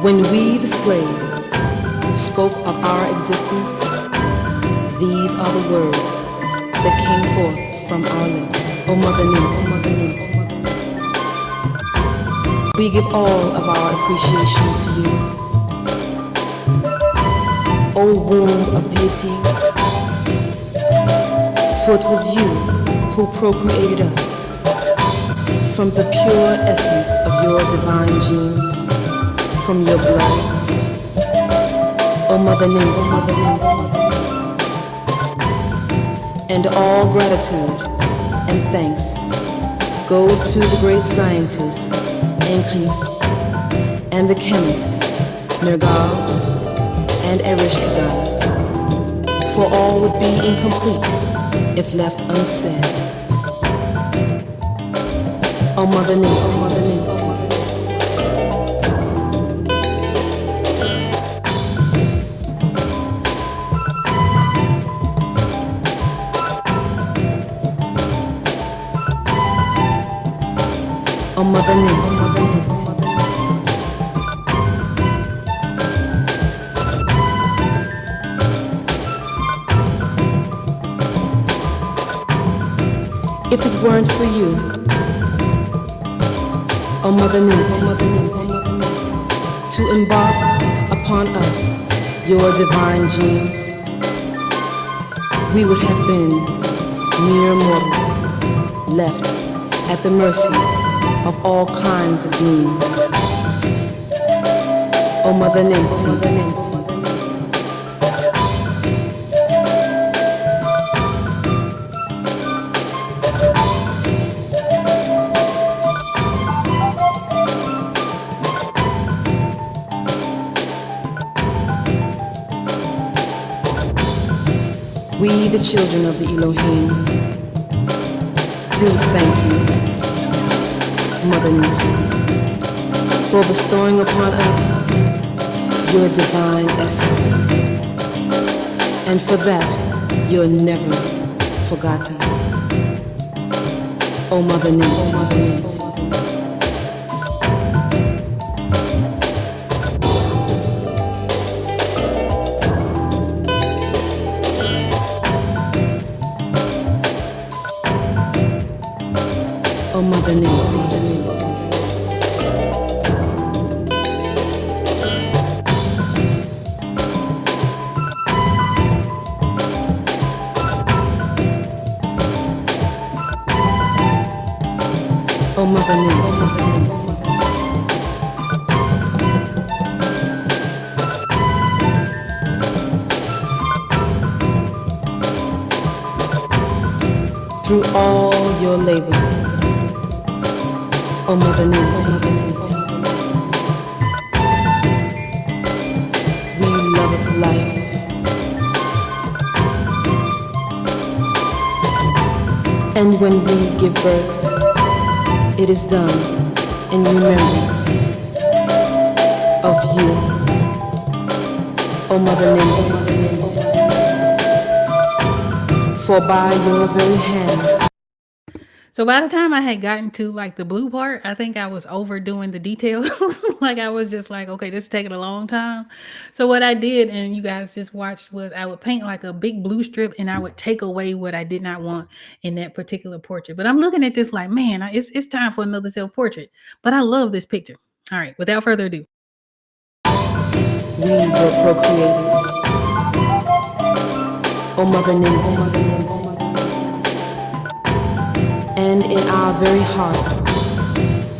When we, the slaves, spoke of our existence, these are the words that came forth from our lips. O Mother Ninti, we give all of our appreciation to you. O womb of deity, for it was you who procreated us from the pure essence of your divine genes. From your blood, O Mother Ninti, and all gratitude and thanks goes to the great scientist Enki and the chemist Nergal and Ereshkigal, for all would be incomplete if left unsaid. O Mother Ninti, O Mother Ninti, if it weren't for you, O Mother Ninti, to embark upon us your divine genes, we would have been mere mortals left at the mercy of all kinds of beings. O Mother Ninti, we, the children of the Elohim, do thank you, Mother Ninti, for bestowing upon us your divine essence, and for that you're never forgotten. O Mother Ninti, O Mother Ninti. O Mother Nature. Through all your labor, O Mother Nature, we loveth life. And when we give birth, it is done in remembrance of you, O Mother Nature. For by your very hands, So by the time I had gotten to like the blue part, I think I was overdoing the details. Like I was just like, okay, this is taking a long time. So what I did, and you guys just watched, was I would paint like a big blue strip and I would take away what I did not want in that particular portrait. But I'm looking at this like, man, it's time for another self-portrait. But I love this picture. All right, without further ado. we were procreated. O Mother Nature. And in our very heart,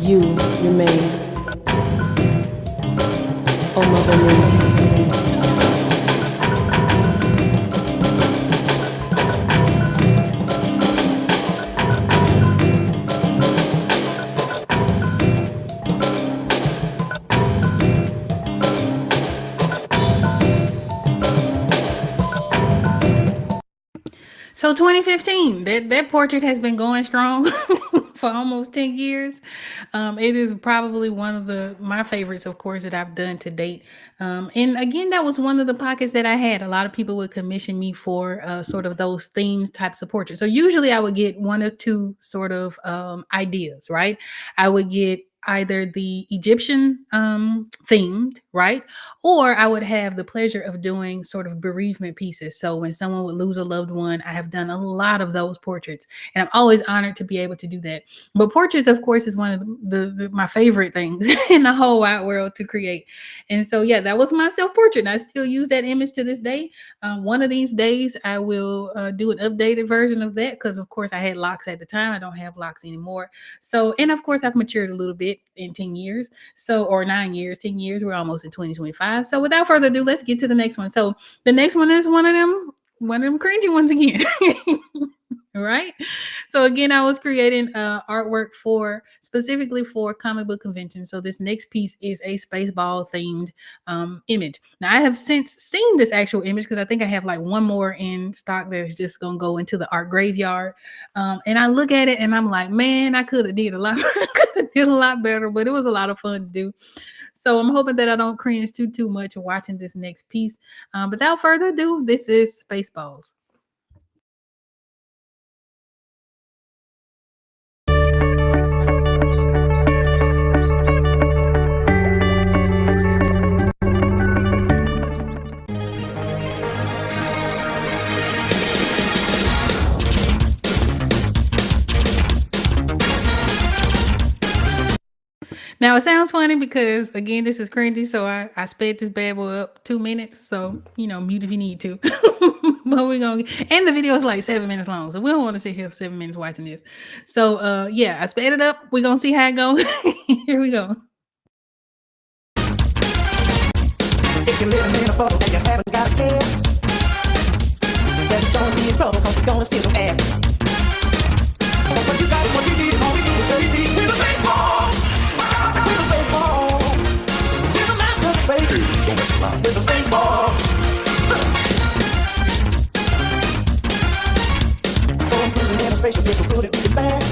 you remain, O Mother Nature. So 2015, that portrait has been going strong for almost 10 years. It is probably one of my favorites, of course, that I've done to date. And again, that was one of the pockets that I had. A lot of people would commission me for sort of those themed types of portraits. So usually I would get one or two sort of ideas, right? I would get either the Egyptian themed, right? Or I would have the pleasure of doing sort of bereavement pieces. So when someone would lose a loved one, I have done a lot of those portraits, and I'm always honored to be able to do that. But portraits, of course, is one of my favorite things in the whole wide world to create. And so, yeah, that was my self portrait. I still use that image to this day. One of these days, I will do an updated version of that because, of course, I had locks at the time. I don't have locks anymore. So, and of course, I've matured a little bit in 10 years. So, or 9 years, 10 years. We're almost in 2025. So, without further ado, let's get to the next one. So, the next one is one of them cringy ones again. Right? So again, I was creating artwork specifically for comic book conventions. So this next piece is a Spaceball themed image. Now I have since seen this actual image because I think I have like one more in stock that's just gonna go into the art graveyard. And I look at it and I'm like, man, I could have did a lot, did a lot better, but it was a lot of fun to do. So I'm hoping that I don't cringe too much watching this next piece. Without further ado, this is Spaceballs. Now it sounds funny because again, this is cringy, so I sped this bad boy up 2 minutes. So mute if you need to. But we're gonna and the video is like 7 minutes long, so we don't want to sit here for 7 minutes watching this. So yeah, I sped it up. We're gonna see how it goes. Here we go. If you're living in a bubble and you haven't got a care, then don't be in trouble because you're gonna steal some air. What you got is what you need, and all we need is 30 feet with a baseball. With a baseball. With a master of space. Don't mess around. With a baseball. Oh, I'm cruising in a spaceship, it's so good it be bad.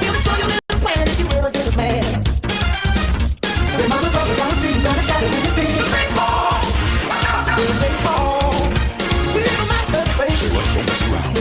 You'll destroy your little planet if you ever get this mad. When mother's up, you're gonna see, you're gonna stop it when you see the baseball. With a baseball. With a master of space. Don't mess around.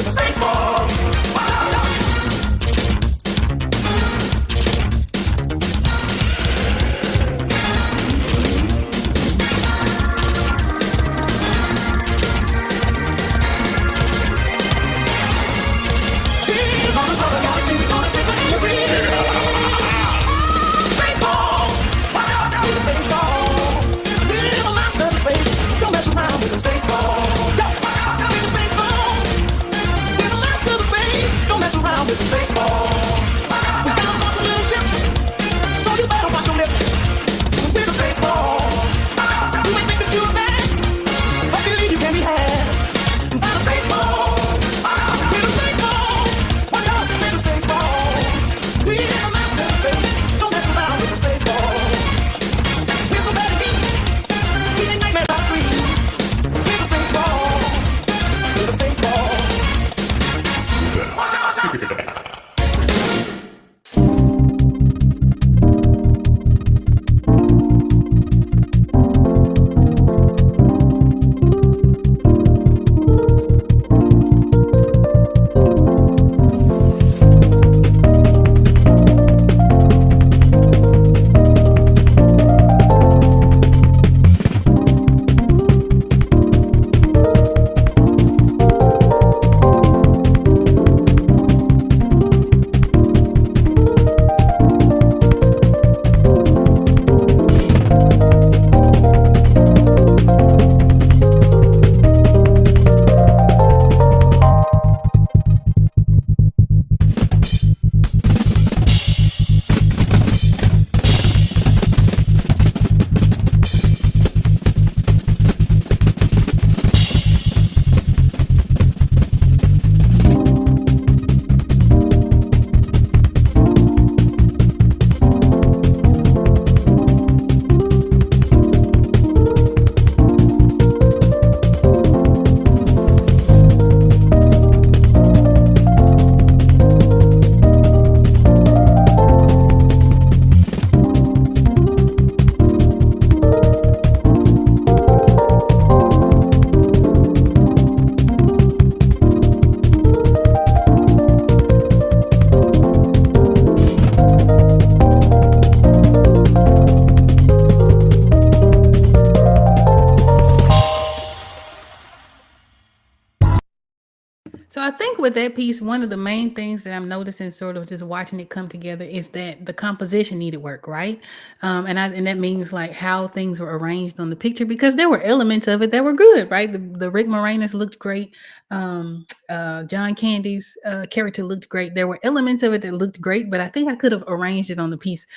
with that piece, one of the main things that I'm noticing, sort of just watching it come together, is that the composition needed work, right? And that means like how things were arranged on the picture, because there were elements of it that were good, right? The Rick Moranis looked great. John Candy's character looked great. There were elements of it that looked great, but I think I could have arranged it on the piece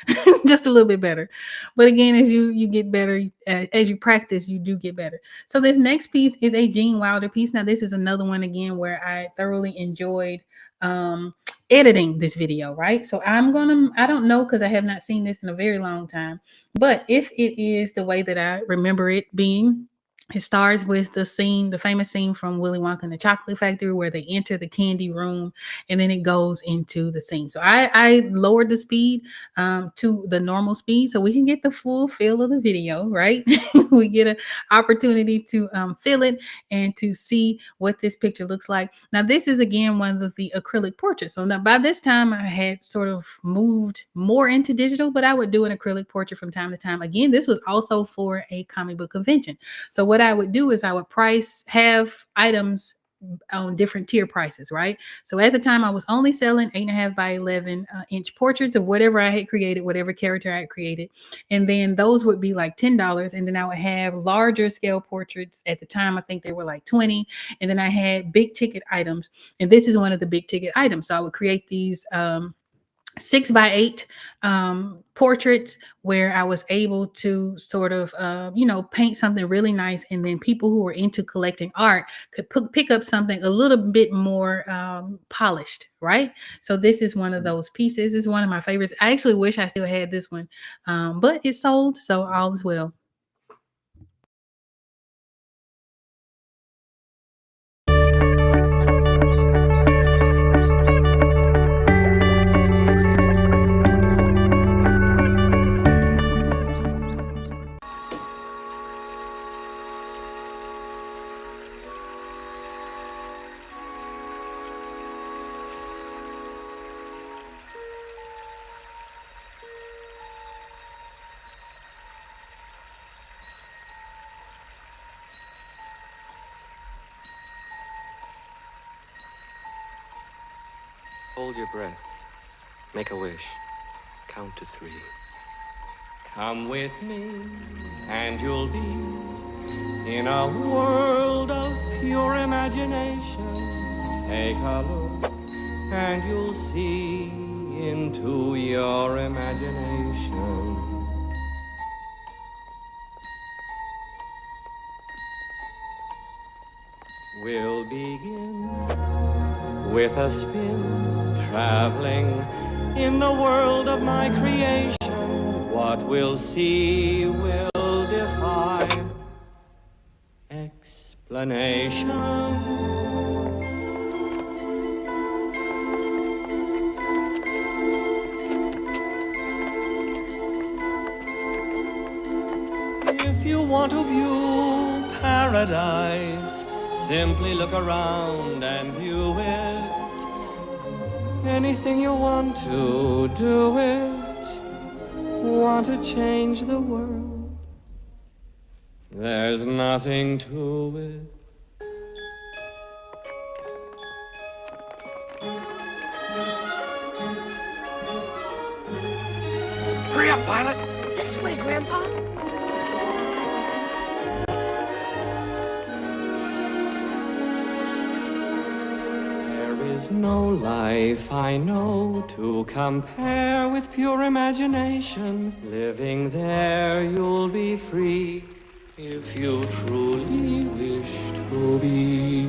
just a little bit better. But again, as you get better, as you practice, you do get better. So this next piece is a Gene Wilder piece. Now this is another one again where I thoroughly enjoyed um editing this video, right? So I don't know, because I have not seen this in a very long time, but if it is the way that I remember it being, it starts with the famous scene from Willy Wonka and the Chocolate Factory, where they enter the candy room, and then it goes into the scene. So I lowered the speed to the normal speed so we can get the full feel of the video, right? We get an opportunity to feel it and to see what this picture looks like. Now, this is again one of the acrylic portraits. So now by this time, I had sort of moved more into digital, but I would do an acrylic portrait from time to time. Again, this was also for a comic book convention. So what I would do is I would have items on different tier prices, right? So at the time, I was only selling 8.5 by 11 inch portraits of whatever I had created, whatever character I had created. And then those would be like $10. And then I would have larger scale portraits. At the time, I think they were like 20. And then I had big ticket items. And this is one of the big ticket items. So I would create these 6 by 8 portraits where I was able to sort of, paint something really nice. And then people who were into collecting art could pick up something a little bit more polished, right? So this is one of those pieces. It's one of my favorites. I actually wish I still had this one, but it's sold, so all is well. Hold your breath. Make a wish. Count to 3. Come with me, and you'll be in a world of pure imagination. Take a look, and you'll see into your imagination. We'll begin with a spin, traveling in the world of my creation. What we'll see will defy explanation. If you want to view paradise, simply look around and view it. Anything you want to do it. Want to change the world. There's nothing to it. Hurry up, Violet. This way, Grandpa. There's no life I know to compare with pure imagination. Living there, you'll be free if you truly wish to be.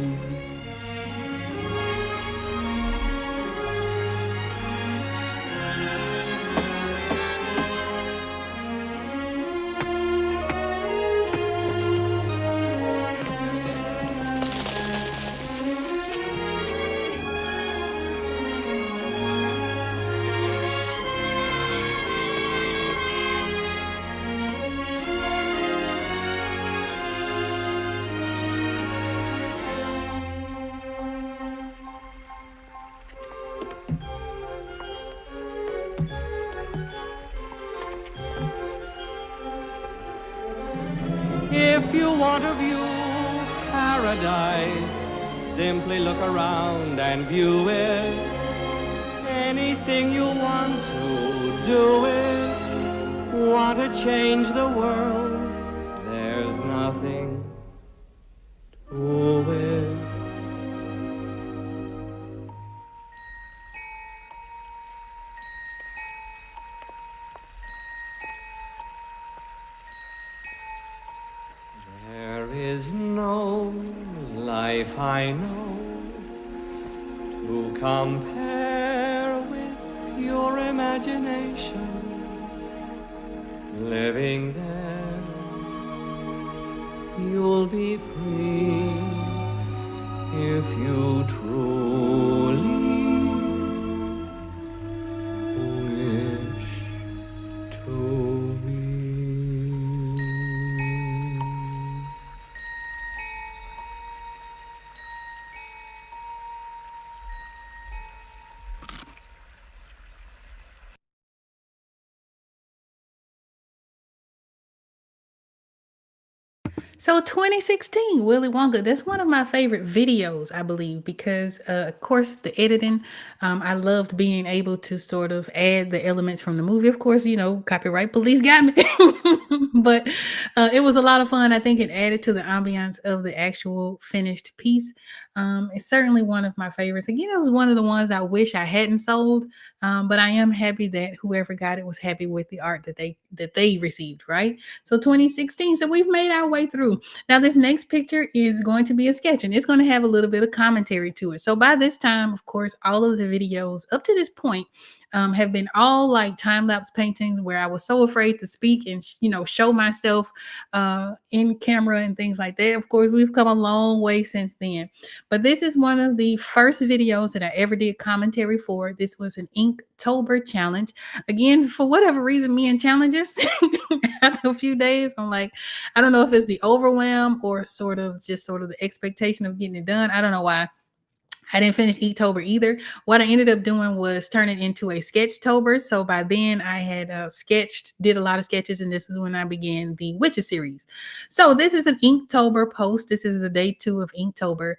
If you want to view paradise, Simply look around and view it. Anything you want to do it. Want to change the world? There's nothing to it. There is no life I know to compare with pure imagination. Living there, you'll be free if you truly wish to be. So 2016, Willy Wonka. That's one of my favorite videos, I believe, because of course the editing. I loved being able to sort of add the elements from the movie. Of course, copyright police got me, but it was a lot of fun. I think it added to the ambiance of the actual finished piece. It's certainly one of my favorites. Again, it was one of the ones I wish I hadn't sold, but I am happy that whoever got it was happy with the art that they received. Right. So 2016. So we've made our way through. Now, this next picture is going to be a sketch and it's going to have a little bit of commentary to it. So, by this time, of course, all of the videos up to this point have been all like time lapse paintings where I was so afraid to speak and, show myself in camera and things like that. Of course, we've come a long way since then. But this is one of the first videos that I ever did commentary for. This was an Inktober challenge. Again, for whatever reason, me and challenges, after a few days, I'm like, I don't know if it's the overwhelm or sort of the expectation of getting it done. I don't know why. I didn't finish Inktober either. What I ended up doing was turn it into a Sketchtober. So by then I had did a lot of sketches, and this is when I began the Witches series. So this is an Inktober post. This is the day 2 of Inktober.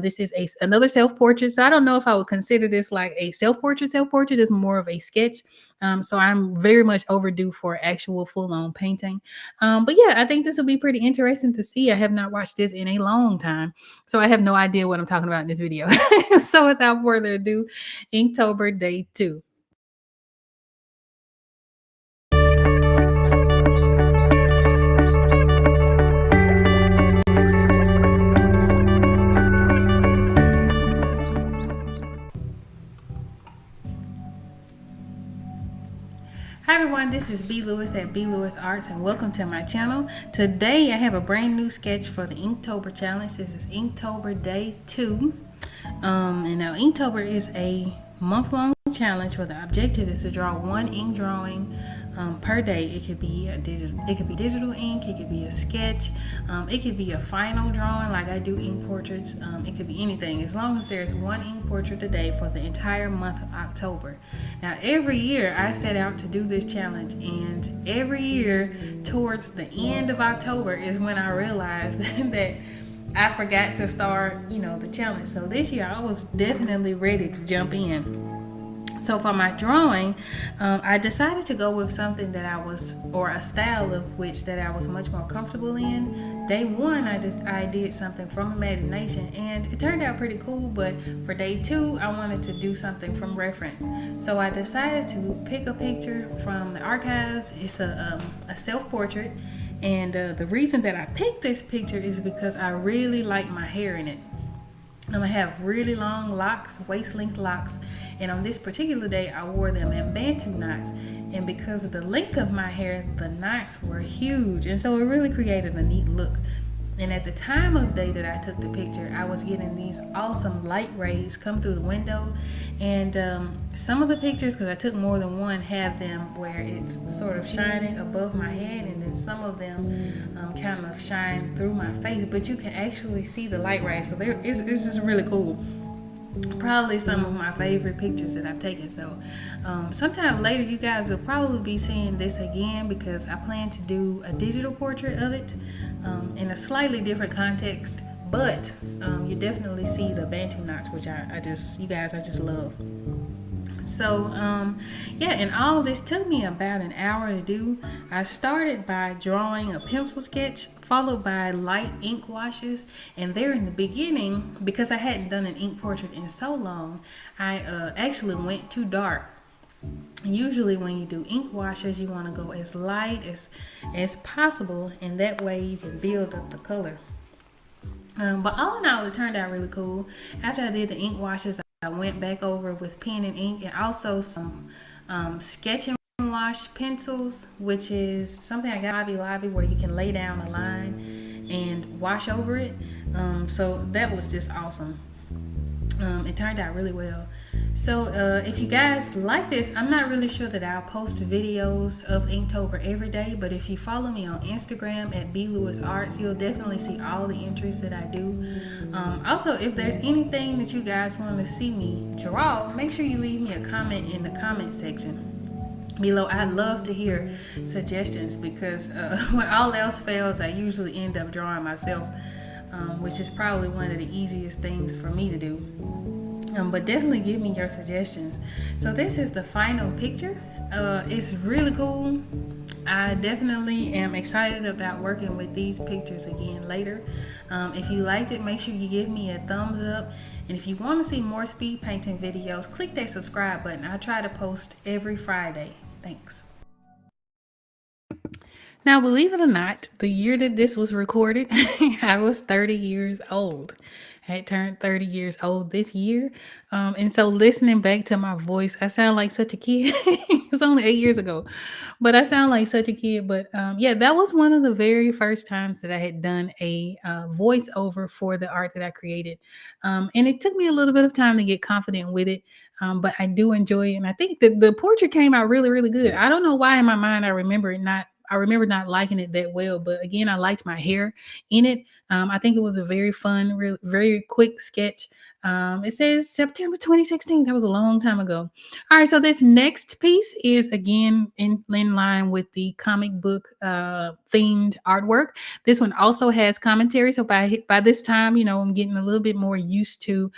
This is another self-portrait. So I don't know if I would consider this like a self-portrait. Self-portrait is more of a sketch. So I'm very much overdue for actual full-on painting. But yeah, I think this will be pretty interesting to see. I have not watched this in a long time, so I have no idea what I'm talking about in this video. So without further ado, Inktober day 2. Hi everyone, this is B. Lewis at B. Lewis Arts, and welcome to my channel. Today I have a brand new sketch for the Inktober challenge. This is Inktober day 2. And now Inktober is a month-long challenge where the objective is to draw one ink drawing per day. It could be digital ink, it could be a sketch, it could be a final drawing like I do ink portraits. It could be anything as long as there's one ink portrait a day for the entire month of October. Now every year I set out to do this challenge, and every year towards the end of October is when I realized that I forgot to start, the challenge. So this year I was definitely ready to jump in. So for my drawing, I decided to go with something a style of which that I was much more comfortable in. Day 1, I did something from imagination, and it turned out pretty cool. But for day 2, I wanted to do something from reference. So I decided to pick a picture from the archives. It's a self-portrait, and the reason that I picked this picture is because I really like my hair in it. I have really long locks, waist-length locks, and on this particular day I wore them in Bantu knots, and because of the length of my hair, the knots were huge, and so it really created a neat look. And at the time of day that I took the picture, I was getting these awesome light rays come through the window, and some of the pictures, because I took more than one, have them where it's sort of shining above my head, and then some of them kind of shine through my face, but you can actually see the light rays. So it's just really cool. Probably some of my favorite pictures that I've taken. So sometime later you guys will probably be seeing this again, because I plan to do a digital portrait of it in a slightly different context. But you definitely see the Bantu knots, which I just, you guys, I just love. So yeah, and all of this took me about an hour to do. I started by drawing a pencil sketch followed by light ink washes, and there in the beginning, because I hadn't done an ink portrait in so long, I actually went too dark. Usually when you do ink washes, you want to go as light as possible, and that way you can build up the color. But all in all, it turned out really cool. After I did the ink washes, I went back over with pen and ink, and also some sketch and wash pencils, which is something I got at Hobby Lobby, where you can lay down a line and wash over it. So that was just awesome. It turned out really well. So if you guys like this, I'm not really sure that I'll post videos of Inktober every day, but if you follow me on Instagram at @BLewisArts, you'll definitely see all the entries that I do. Also, if there's anything that you guys want to see me draw, make sure you leave me a comment in the comment section below. I'd love to hear suggestions, because when all else fails, I usually end up drawing myself, which is probably one of the easiest things for me to do. But definitely give me your suggestions. So this is the final picture. It's really cool. I definitely am excited about working with these pictures again later. If you liked it, make sure you give me a thumbs up. And if you want to see more speed painting videos, click that subscribe button. I try to post every Friday. Thanks. Now, believe it or not, the year that this was recorded, I was 30 years old. I had turned 30 years old this year. And so listening back to my voice, I sound like such a kid. It was only 8 years ago, but I sound like such a kid. But yeah, that was one of the very first times that I had done a voiceover for the art that I created. And it took me a little bit of time to get confident with it. But I do enjoy it. And I think that the portrait came out really, really good. I don't know why in my mind I remember not liking it that well, but again, I liked my hair in it. I think it was a very fun, very quick sketch. It says September 2016. That was a long time ago. All right, so this next piece is again in line with the comic book themed artwork. This one also has commentary. So by this time, I'm getting a little bit more used to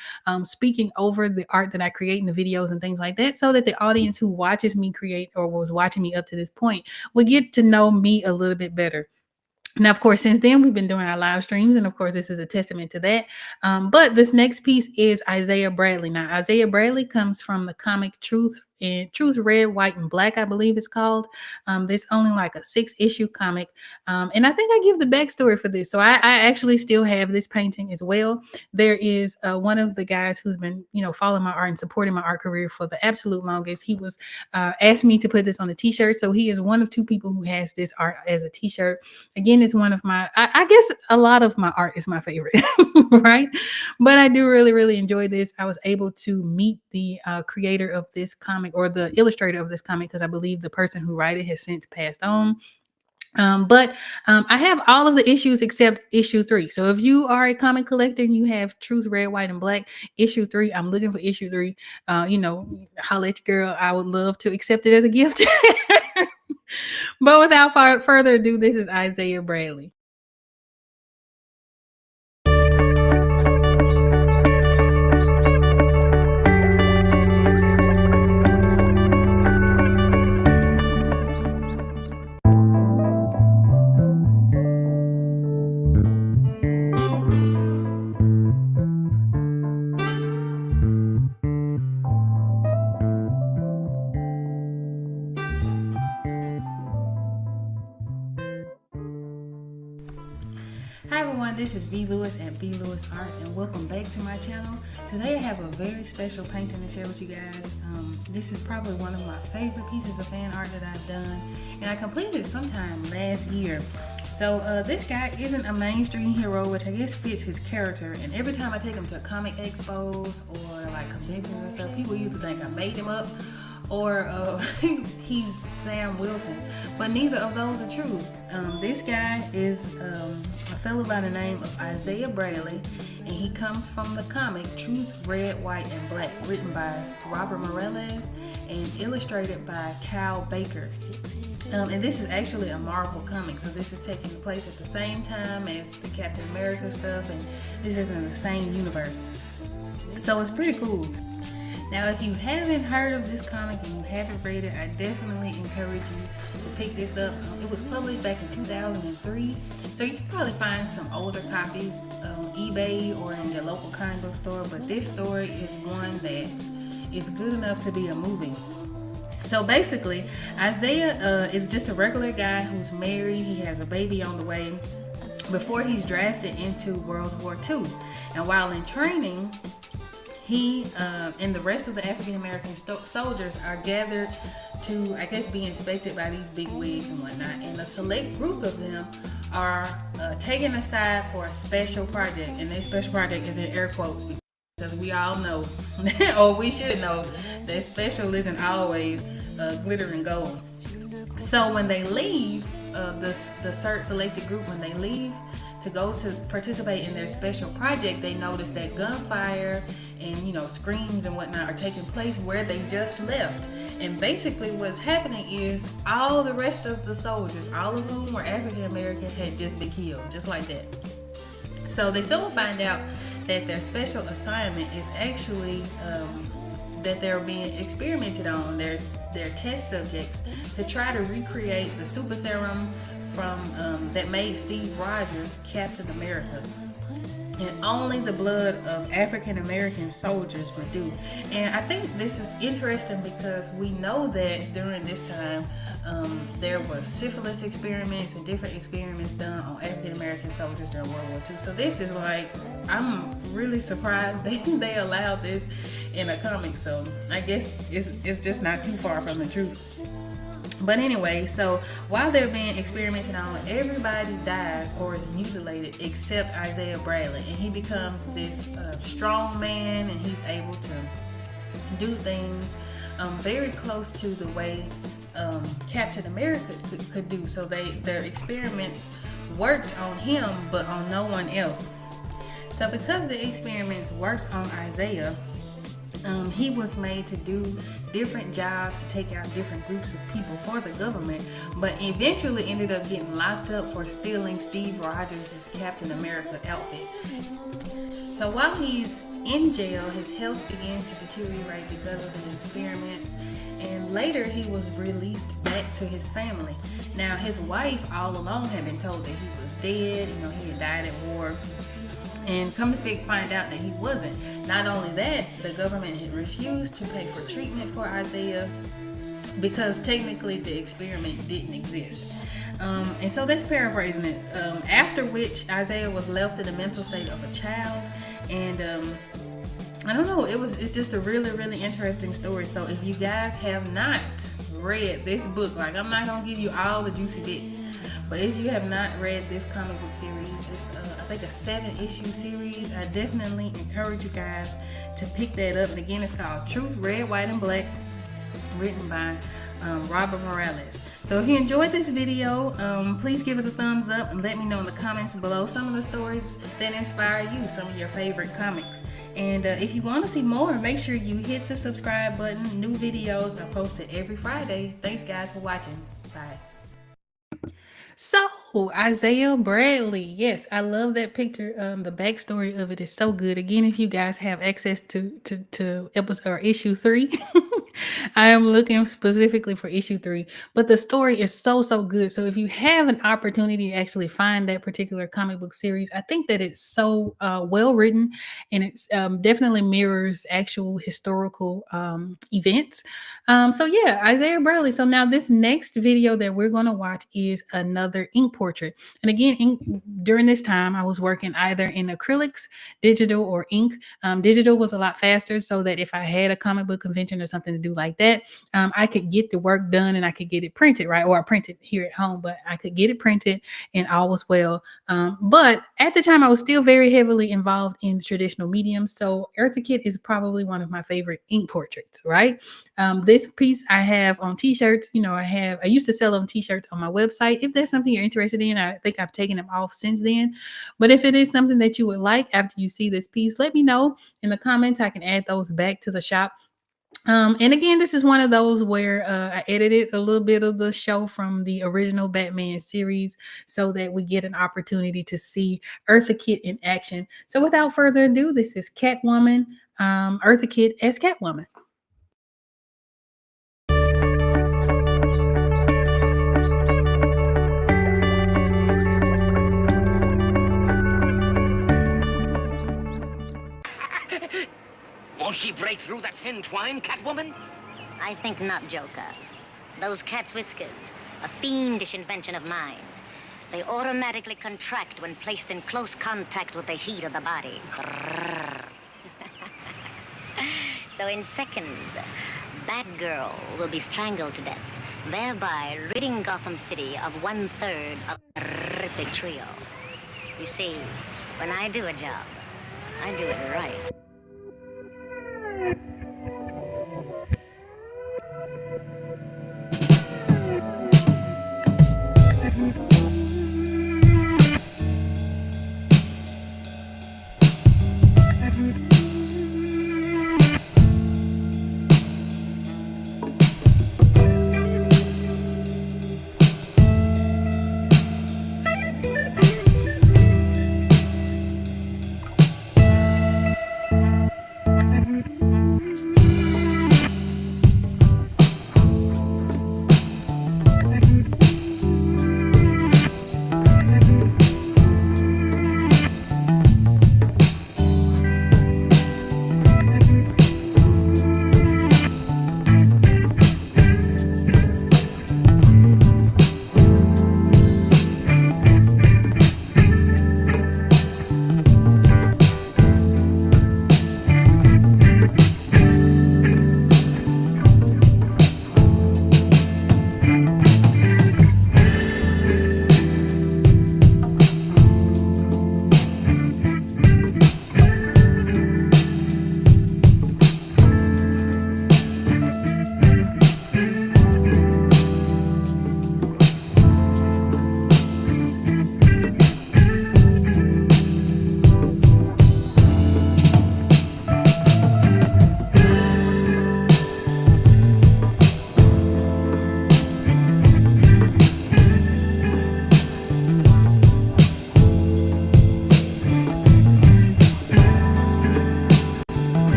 speaking over the art that I create in the videos and things like that, so that the audience who watches me create or was watching me up to this point will get to know me a little bit better. Now, of course, since then, we've been doing our live streams, and of course, this is a testament to that. But this next piece is Isaiah Bradley. Now, Isaiah Bradley comes from the comic Truth Red, White, and Black, I believe it's called. This only like a 6-issue comic. And I think I give the backstory for this. So I actually still have this painting as well. There is one of the guys who's been, following my art and supporting my art career for the absolute longest. He was asked me to put this on a t-shirt. So he is one of 2 people who has this art as a t-shirt. Again, it's one of I guess a lot of my art is my favorite, right? But I do really, really enjoy this. I was able to meet the creator of this comic, or the illustrator of this comic, because I believe the person who wrote it has since passed on. But I have all of the issues except issue 3. So if you are a comic collector and you have Truth Red, White, and Black issue 3, I'm looking for issue 3. Holla at your girl. I would love to accept it as a gift. But without further ado, this is Isaiah Bradley. Hi everyone, this is B. Lewis at B. Lewis Arts, and welcome back to my channel. Today I have a very special painting to share with you guys. This is probably one of my favorite pieces of fan art that I've done, and I completed it sometime last year. So this guy isn't a mainstream hero, which I guess fits his character, and every time I take him to comic expos or like conventions and stuff, people either think I made him up or he's Sam Wilson, but neither of those are true. This guy is a fellow by the name of Isaiah Bradley, and he comes from the comic Truth, Red, White, and Black, written by Robert Morales and illustrated by Cal Baker. And this is actually a Marvel comic, so this is taking place at the same time as the Captain America stuff, and this is in the same universe. So it's pretty cool. Now, if you haven't heard of this comic and you haven't read it, I definitely encourage you to pick this up. It was published back in 2003, so you can probably find some older copies on eBay or in your local comic book store, but this story is one that is good enough to be a movie. So basically, Isaiah is just a regular guy who's married. He has a baby on the way before he's drafted into World War II. And while in training, he and the rest of the African American soldiers are gathered to, I guess, be inspected by these big wigs and whatnot. And a select group of them are taken aside for a special project. And this special project is in air quotes because we all know, or we should know, that special isn't always glitter and gold. So when they leave, the selected group, when they leave to go to participate in their special project, they notice that gunfire and screams and whatnot are taking place where they just left. And basically what's happening is all the rest of the soldiers, all of whom were African American, had just been killed, just like that. So they soon find out that their special assignment is actually that they're being experimented on, their test subjects, to try to recreate the super serum from that made Steve Rogers Captain America. And only the blood of African American soldiers would do. And I think this is interesting because we know that during this time there was syphilis experiments and different experiments done on African American soldiers during World War II. So this is like, I'm really surprised they allowed this in a comic. So I guess it's just not too far from the truth. But anyway, so while they're being experimented on, everybody dies or is mutilated except Isaiah Bradley, and he becomes this strong man, and he's able to do things very close to the way Captain America could do. So their experiments worked on him, but on no one else. So because the experiments worked on Isaiah, he was made to do different jobs to take out different groups of people for the government, but eventually ended up getting locked up for stealing Steve Rogers' Captain America outfit. So while he's in jail, his health begins to deteriorate because of his experiments, and later he was released back to his family. Now his wife all along had been told that he was dead, he had died at war. And come to find out that he wasn't. Not only that, the government had refused to pay for treatment for Isaiah because technically the experiment didn't exist. And so that's paraphrasing it. After which Isaiah was left in the mental state of a child, and I don't know, it's just a really, really interesting story. So if you guys have not read this book, like, I'm not gonna give you all the juicy bits, but if you have not read this comic book series, it's I think a 7-issue series. I definitely encourage you guys to pick that up. And again, it's called Truth, Red, White, and Black, written by Robert Morales. So if you enjoyed this video, please give it a thumbs up and let me know in the comments below some of the stories that inspire you, some of your favorite comics. And if you want to see more, make sure you hit the subscribe button. New videos are posted every Friday. Thanks guys for watching. Bye. So, Isaiah Bradley, yes, I love that picture. The backstory of it is so good. Again, if you guys have access to episode or issue 3, I am looking specifically for issue 3. But the story is so good. So, if you have an opportunity to actually find that particular comic book series, I think that it's so well written, and it's definitely mirrors actual historical events. So yeah, Isaiah Bradley. So now this next video that we're going to watch is another ink portrait. And again, during this time, I was working either in acrylics, digital, or ink. Digital was a lot faster, so that if I had a comic book convention or something to do like that, I could get the work done and I could get it printed, right? Or I printed here at home, but I could get it printed and all was well. But at the time, I was still very heavily involved in traditional mediums. So Eartha Kitt is probably one of my favorite ink portraits, right? This piece I have on t-shirts. I used to sell on t-shirts on my website. If that's something you're interested in, I think I've taken them off since then. But if it is something that you would like after you see this piece, let me know in the comments. I can add those back to the shop. And again, this is one of those where I edited a little bit of the show from the original Batman series so that we get an opportunity to see Eartha Kitt in action. So without further ado, this is Catwoman, Eartha Kitt as Catwoman. Won't she break through that thin twine, Catwoman? I think not, Joker. Those cat's whiskers, a fiendish invention of mine. They automatically contract when placed in close contact with the heat of the body. So in seconds, Batgirl will be strangled to death, thereby ridding Gotham City of 1/3 of the horrific trio. You see, when I do a job, I do it right.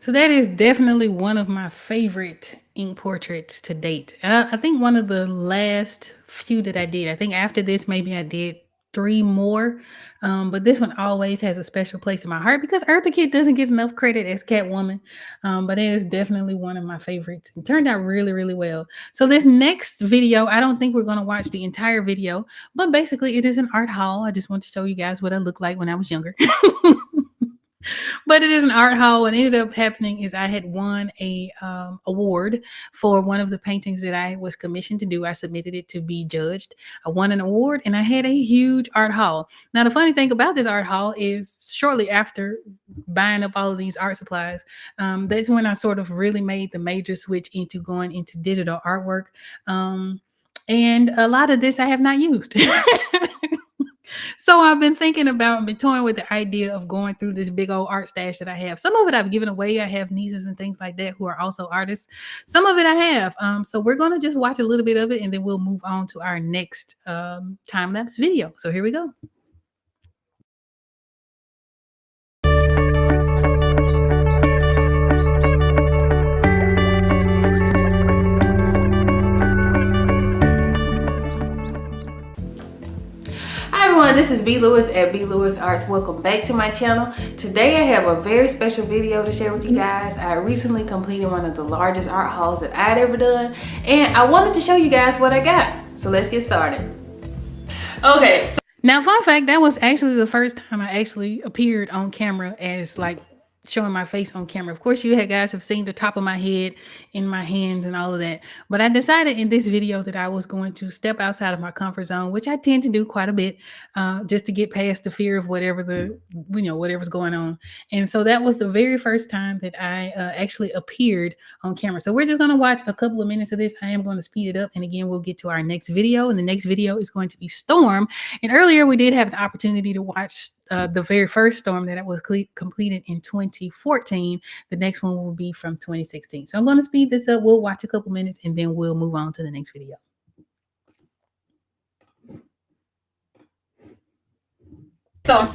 So that is definitely one of my favorite ink portraits to date. I think one of the last few that I did. I think after this, maybe I did three more. But this one always has a special place in my heart because Eartha Kitt doesn't get enough credit as Catwoman. But it is definitely one of my favorites. It turned out really, really well. So this next video, I don't think we're going to watch the entire video, but basically it is an art haul. I just want to show you guys what I looked like when I was younger. But it is an art haul. What ended up happening is I had won a award for one of the paintings that I was commissioned to do. I submitted it to be judged. I won an award, and I had a huge art haul. Now, the funny thing about this art haul is shortly after buying up all of these art supplies, that's when I sort of really made the major switch into going into digital artwork. And a lot of this I have not used. So I've been thinking about, been toying with the idea of going through this big old art stash that I have. Some of it I've given away. I have nieces and things like that who are also artists. Some of it I have. So we're gonna just watch a little bit of it, and then we'll move on to our next time lapse video. So here we go. Hi everyone, this is B Lewis at B Lewis Arts. Welcome back to my channel. Today I have a very special video to share with you guys. I recently completed one of the largest art hauls that I'd ever done, and I wanted to show you guys what I got. So let's get started. Okay, so now fun fact, that was actually the first time I actually appeared on camera as like showing my face on camera. Of course, guys have seen the top of my head in my hands and all of that. But I decided in this video that I was going to step outside of my comfort zone, which I tend to do quite a bit, just to get past the fear of whatever's going on. And so that was the very first time that I actually appeared on camera. So we're just going to watch a couple of minutes of this. I am going to speed it up. And again, we'll get to our next video. And the next video is going to be Storm. And earlier we did have an opportunity to watch the very first Storm that was completed in 2014. The next one will be from 2016. So I'm going to speed this up. We'll watch a couple minutes and then we'll move on to the next video. So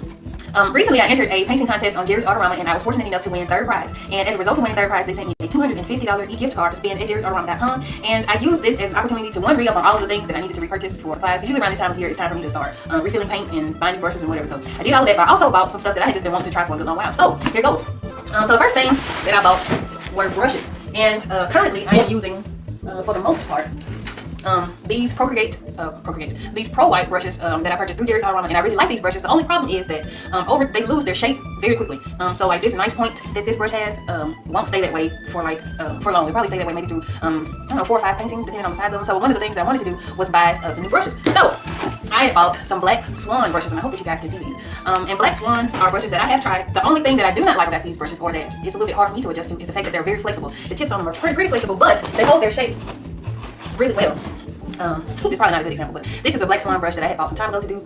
recently I entered a painting contest on Jerry's Autorama, and I was fortunate enough to win third prize. And as a result of winning third prize, they sent me a $250 e-gift card to spend at jerrysautorama.com. And I used this as an opportunity to re-up on all of the things that I needed to repurchase for supplies. Because usually around this time of year, it's time for me to start refilling paint and binding brushes and whatever. So I did all of that, but I also bought some stuff that I had just been wanting to try for a good long while. So here goes. So the first thing that I bought were brushes. And currently I am using, for the most part, these these Pro White brushes that I purchased through Jerry's Autorama, and I really like these brushes. The only problem is that they lose their shape very quickly. So like this nice point that this brush has won't stay that way for for long. It'll probably stay that way maybe through I don't know, 4 or 5 paintings depending on the size of them. So one of the things that I wanted to do was buy some new brushes. So I bought some Black Swan brushes, and I hope that you guys can see these. And Black Swan are brushes that I have tried. The only thing that I do not like about these brushes, or that it's a little bit hard for me to adjust to, is the fact that they're very flexible. The tips on them are pretty flexible, but they hold their shape really well. It's probably not a good example, but this is a Black Swan brush that I had bought some time ago to do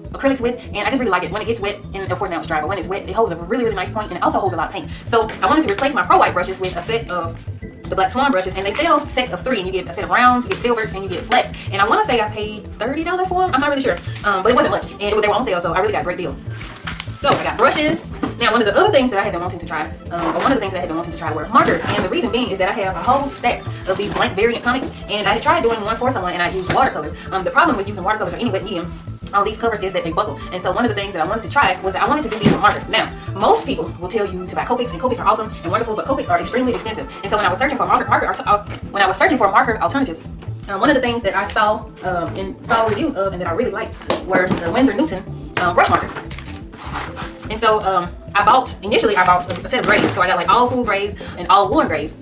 acrylics with, and I just really like it. When it gets wet, and of course now it's dry, but when it's wet, it holds a really nice point, and it also holds a lot of paint. So I wanted to replace my Pro White brushes with a set of the Black Swan brushes, and they sell sets of 3, and you get a set of rounds, you get filberts, and you get flats. And I want to say I paid $30 for them. I'm not really sure, but it wasn't much, and they were on sale, so I really got a great deal. So I got brushes. Now, one of the other things that I had been wanting to try, were markers. And the reason being is that I have a whole stack of these blank variant comics, and I had tried doing one for someone, and I used watercolors. The problem with using watercolors or any wet medium on these covers is that they buckle. And so one of the things that I wanted to try was that I wanted to do these with markers. Now, most people will tell you to buy Copics, and Copics are awesome and wonderful, but Copics are extremely expensive. And so when I was searching for marker alternatives, one of the things that I saw reviews of and that I really liked were the Winsor Newton brush markers. And so initially I bought a set of grays. So I got like all cool grays and all warm grays.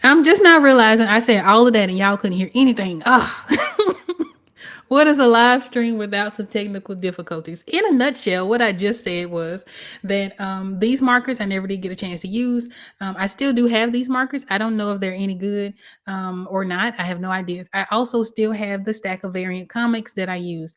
I'm just now realizing I said all of that and y'all couldn't hear anything. Oh, what is a live stream without some technical difficulties? In a nutshell, what I just said was that these markers I never did get a chance to use. I still do have these markers. I don't know if they're any good or not. I have no ideas. I also still have the stack of variant comics that I used.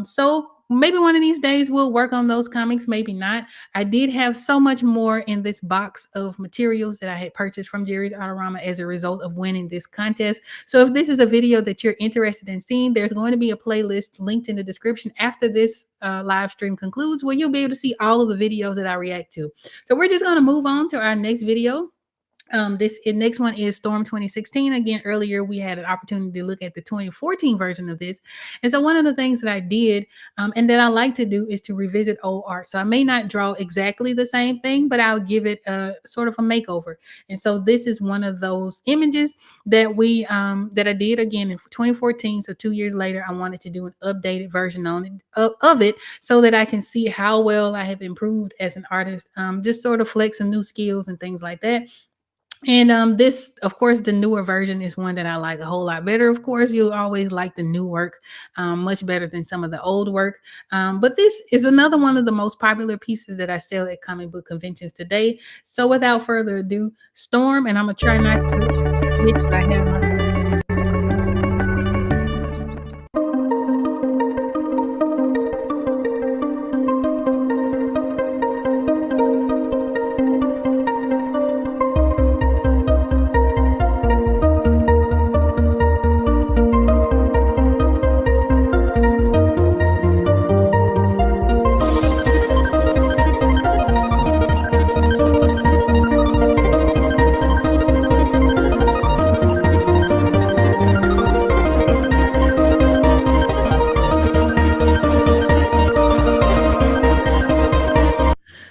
So maybe one of these days we'll work on those comics, maybe not. I did have so much more in this box of materials that I had purchased from Jerry's Autorama as a result of winning this contest. So if this is a video that you're interested in seeing, there's going to be a playlist linked in the description after this live stream concludes, where you'll be able to see all of the videos that I react to. So we're just going to move on to our next video. This next one is Storm 2016. Again, earlier we had an opportunity to look at the 2014 version of this. And so one of the things that I did and that I like to do is to revisit old art. So I may not draw exactly the same thing, but I'll give it a sort of a makeover. And so this is one of those images that we that I did again in 2014. So 2 years later, I wanted to do an updated version on it of it so that I can see how well I have improved as an artist. Just sort of flex some new skills and things like that. And this, of course, the newer version is one that I like a whole lot better. Of course, you'll always like the new work much better than some of the old work. But this is another one of the most popular pieces that I sell at comic book conventions today. So without further ado, Storm, and I'm gonna try not to forget that I have my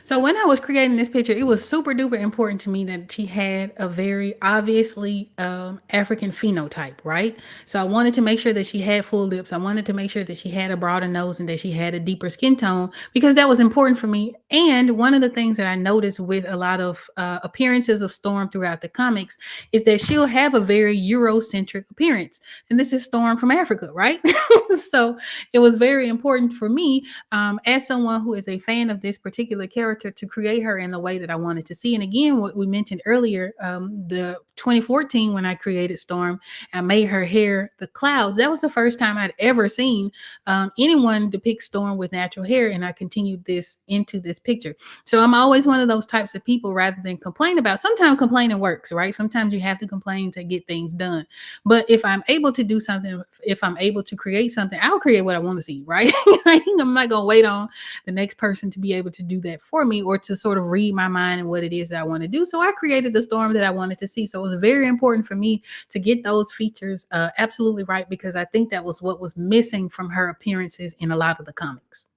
So when I was creating this picture, it was super duper important to me that she had a very obviously African phenotype, right? So I wanted to make sure that she had full lips. I wanted to make sure that she had a broader nose and that she had a deeper skin tone because that was important for me. And one of the things that I noticed with a lot of appearances of Storm throughout the comics is that she'll have a very Eurocentric appearance. And this is Storm from Africa, right? So it was very important for me as someone who is a fan of this particular character to create her in the way that I wanted to see. And again, what we mentioned earlier, the 2014 when I created Storm, I made her hair the clouds. That was the first time I'd ever seen anyone depict Storm with natural hair, and I continued this into this picture. So I'm always one of those types of people rather than complain about. Sometimes complaining works, right? Sometimes you have to complain to get things done. But if I'm able to do something, if I'm able to create something, I'll create what I want to see, right? I'm not going to wait on the next person to be able to do that for me or to sort of read my mind and what it is that I want to do. So I created the Storm that I wanted to see. So it was very important for me to get those features absolutely right because I think that was what was missing from her appearances in a lot of the comics.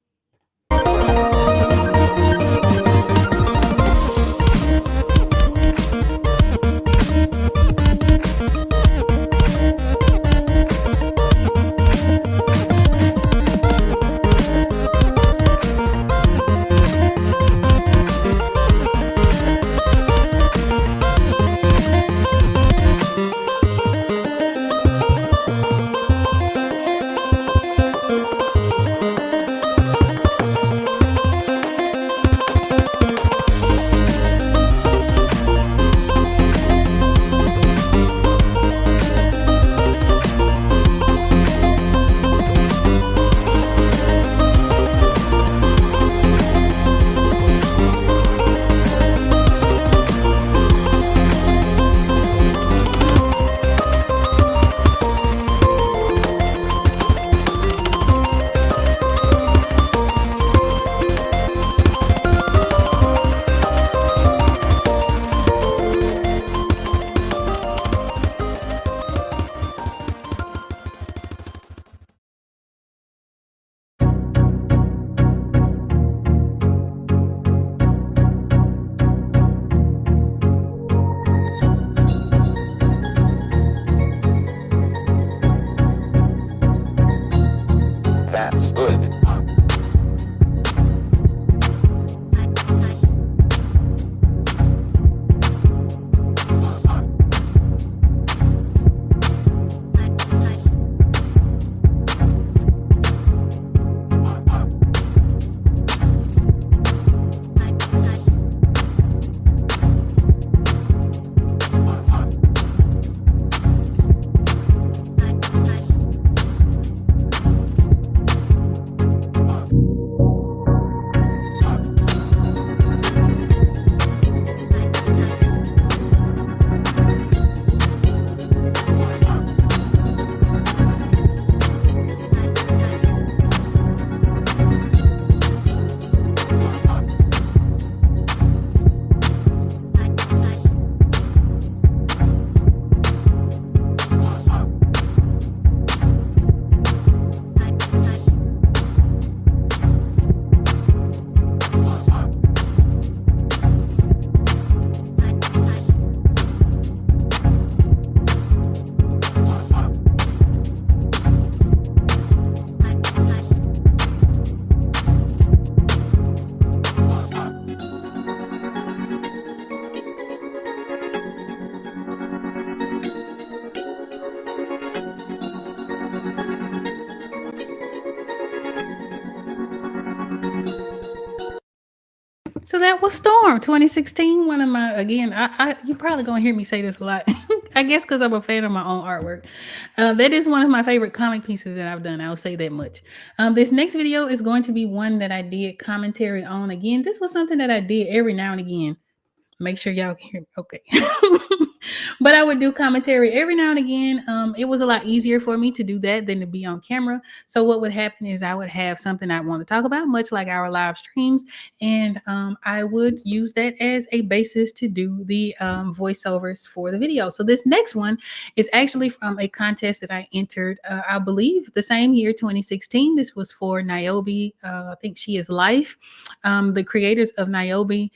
So that was Storm 2016. One of my, again, you're probably gonna hear me say this a lot. I guess because I'm a fan of my own artwork. That is one of my favorite comic pieces that I've done. I will say that much. This next video is going to be one that I did commentary on. Again, this was something that I did every now and again. Make sure y'all can hear me. Okay. But I would do commentary every now and again. It was a lot easier for me to do that than to be on camera. So what would happen is I would have something I want to talk about, much like our live streams, and I would use that as a basis to do the voiceovers for the video. So this next one is actually from a contest that I entered, I believe, the same year, 2016. This was for Niobe. I think she is Life. The creators of Niobe.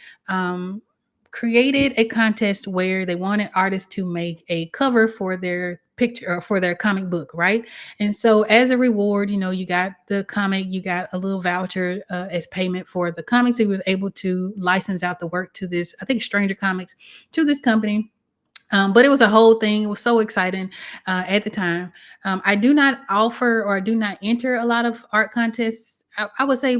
Created a contest where they wanted artists to make a cover for their picture or for their comic book, right? And so as a reward, you got the comic, you got a little voucher as payment for the comics. He was able to license out the work to this, I think, Stranger Comics, to this company. But it was a whole thing. It was so exciting at the time. I do not offer or I do not enter a lot of art contests. I would say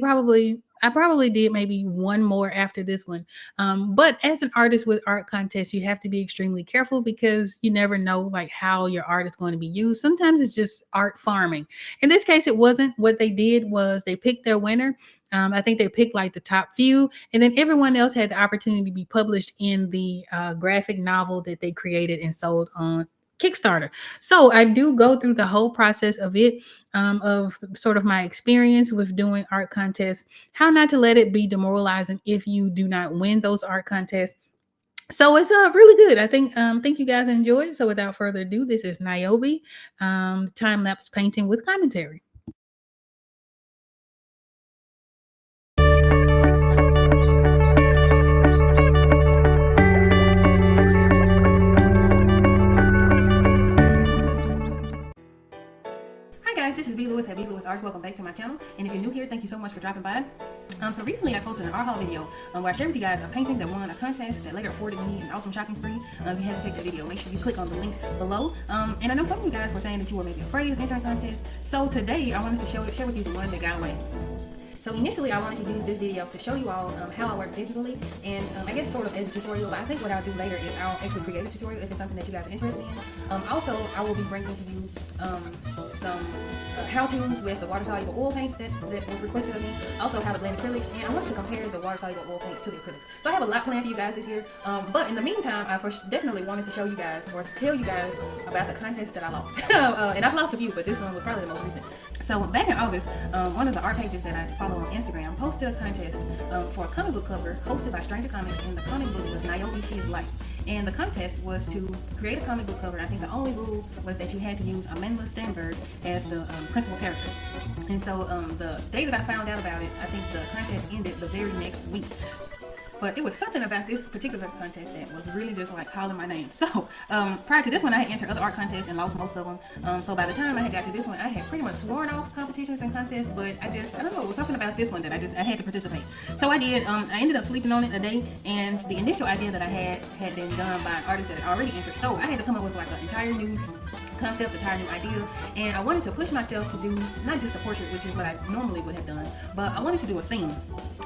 I probably did maybe one more after this one. But as an artist with art contests, you have to be extremely careful because you never know like how your art is going to be used. Sometimes it's just art farming. In this case, it wasn't. What they did was they picked their winner. I think they picked like the top few, and then everyone else had the opportunity to be published in the graphic novel that they created and sold on Kickstarter. So I do go through the whole process of it, of sort of my experience with doing art contests, how not to let it be demoralizing if you do not win those art contests. So it's really good. I think you guys enjoy. So without further ado, this is Niobe, time lapse painting with commentary. Hi guys, this is B Lewis at B Lewis Arts. Welcome back to my channel. And if you're new here, thank you so much for dropping by. So recently I posted an art haul video where I shared with you guys a painting that won a contest that later afforded me an awesome shopping spree. If you haven't checked that video, make sure you click on the link below. And I know some of you guys were saying that you were maybe afraid of entering contests. So today I wanted to share with you the one that got away. So initially, I wanted to use this video to show you all how I work digitally, and I guess sort of as a tutorial, but I think what I'll do later is I'll actually create a tutorial if it's something that you guys are interested in. Also, I will be bringing to you some how-tos with the water-soluble oil paints that was requested of me, also how to blend acrylics, and I want to compare the water-soluble oil paints to the acrylics. So I have a lot planned for you guys this year, but in the meantime, I definitely wanted to show you guys, or tell you guys about the contest that I lost. And I've lost a few, but this one was probably the most recent. So back in August, one of the art pages that I follow on Instagram posted a contest for a comic book cover hosted by Stranger Comics, and the comic book was Niobe, She is Life. And the contest was to create a comic book cover. I think the only rule was that you had to use Amanda Stenberg as the principal character. And so the day that I found out about it, I think the contest ended the very next week. But it was something about this particular contest that was really just like calling my name. So prior to this one, I had entered other art contests and lost most of them. So by the time I had got to this one, I had pretty much sworn off competitions and contests. But I don't know, it was something about this one that I had to participate. So I did. I ended up sleeping on it a day, and the initial idea that I had been done by an artist that had already entered. So I had to come up with like an entire new concept, entire new idea, and I wanted to push myself to do not just a portrait, which is what I normally would have done, but I wanted to do a scene.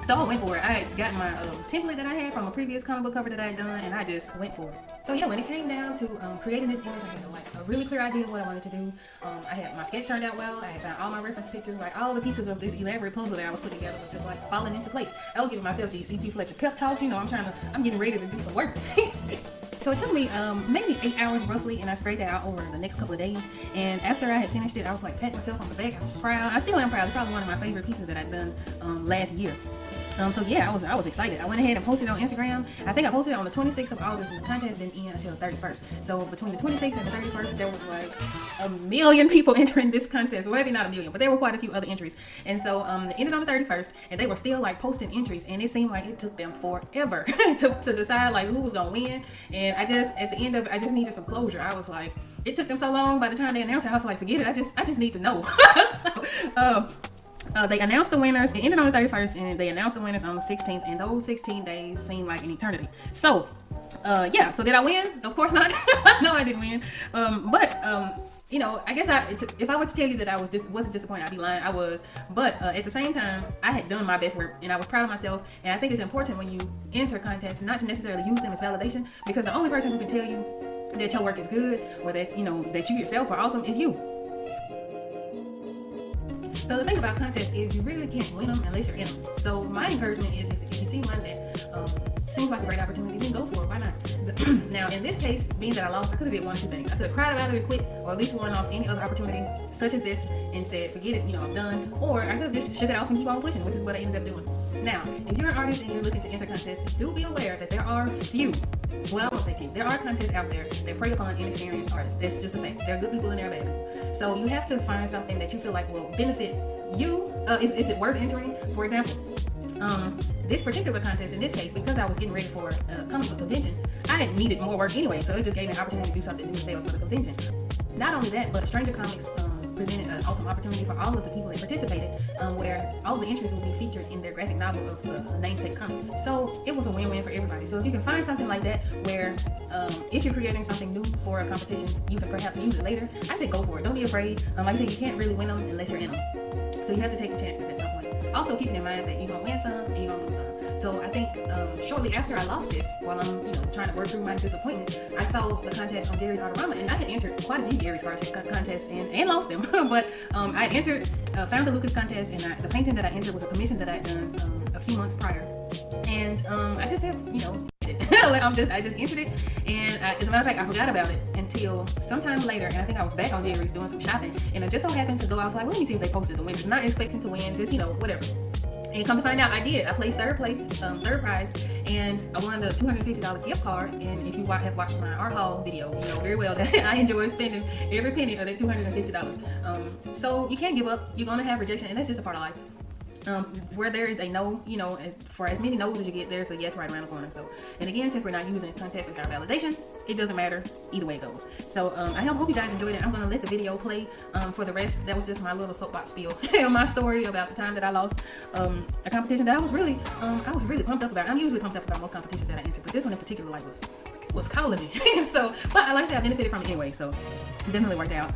So I went for it. I got my template that I had from a previous comic book cover that I had done, and I just went for it. So yeah, when it came down to creating this image, I had like a really clear idea of what I wanted to do. I had my sketch turned out well. I had found all my reference pictures, like all the pieces of this elaborate puzzle that I was putting together was just like falling into place. I was giving myself these C.T. Fletcher pep talks. I'm getting ready to do some work. So it took me maybe 8 hours roughly, and I sprayed that out over the next couple of days. And after I had finished it, I was like patting myself on the back. I was proud. I still am proud. It's probably one of my favorite pieces that I've done last year. So yeah, I was excited. I went ahead and posted it on Instagram. I think I posted it on the 26th of August, and the contest didn't end until the 31st. So between the 26th and the 31st, there was like 1 million people entering this contest. Well, maybe not 1 million, but there were quite a few other entries. And so it ended on the 31st, and they were still like posting entries, and it seemed like it took them forever to decide like who was gonna win. And at the end of it, I just needed some closure. I was like, it took them so long. By the time they announced it, I was like, forget it. I just need to know. They announced the winners. It ended on the 31st, and they announced the winners on the 16th, and those 16 days seemed like an eternity. So yeah, so did I win? Of course not. No, I didn't win. But I guess if I were to tell you that I wasn't disappointed, I'd be lying. I was, but at the same time, I had done my best work and I was proud of myself. And I think it's important when you enter contests not to necessarily use them as validation, because the only person who can tell you that your work is good or that that you yourself are awesome is you. So the thing about contests is you really can't win them unless you're in them. So my encouragement is if you see one that seems like a great opportunity, then go for it. Why not? Now, in this case, being that I lost, I could have did one or two things. I could have cried about it and quit, or at least won off any other opportunity such as this and said, forget it, I'm done. Or I could have just shook it off and keep on pushing, which is what I ended up doing. Now, if you're an artist and you're looking to enter contests, do be aware that there are few. Well, I won't say few. There are contests out there that prey upon inexperienced artists. That's just a fact. There are good people and there are bad people. So you have to find something that you feel like will benefit you. Is it worth entering? For example, this particular contest in this case, because I was getting ready for a comic book convention, I needed more work anyway, so it just gave me an opportunity to do something to sell for the convention. Not only that, but Stranger Comics presented an awesome opportunity for all of the people that participated, where all of the entries will be featured in their graphic novel of the namesake comic. So it was a win-win for everybody. So if you can find something like that, where if you're creating something new for a competition, you can perhaps use it later, I say go for it. Don't be afraid. Like I said, you can't really win them unless you're in them. So you have to take the chances at some point. Also, keeping in mind that you're gonna win some and you're gonna lose some. So I think shortly after I lost this, while I'm trying to work through my disappointment, I saw the contest on Jerry's Autorama, and I had entered quite a few Jerry's contests and lost them. But I entered, found the Lucas contest, and the painting that I entered was a commission that I'd done a few months prior, and I just have I just entered it, and as a matter of fact, I forgot about it until sometime later, and I think I was back on Jerry's doing some shopping, and I just so happened to go. I was like, well, let me see if they posted the winners. Not expecting to win, just whatever. And come to find out, I did. I placed third prize, and I won the $250 gift card. And if you have watched my art haul video, you know very well that I enjoy spending every penny of that $250. So you can't give up. You're gonna have rejection, and that's just a part of life. Where there is a no, for as many no's as you get, there's a yes right around the corner. So, and again, since we're not using contests as our validation, it doesn't matter either way it goes. So, I hope you guys enjoyed it. I'm gonna let the video play for the rest. That was just my little soapbox spiel, my story about the time that I lost a competition that I was really pumped up about. I'm usually pumped up about most competitions that I enter, but this one in particular was calling me. So, but like I said, I benefited from it anyway, so it definitely worked out.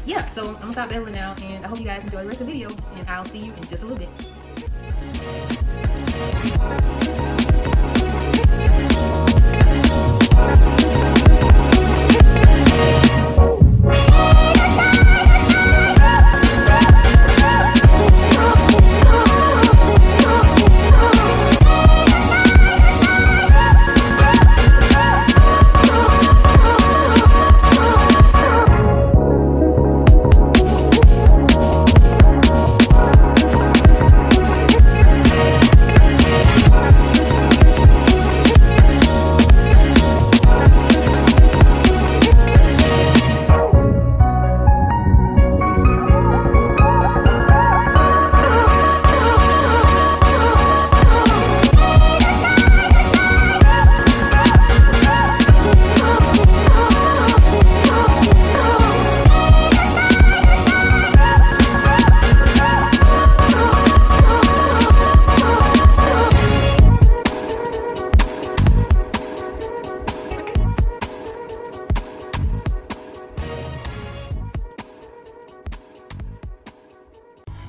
Yeah, so I'm gonna stop battling now, and I hope you guys enjoy the rest of the video, and I'll see you in just a little bit.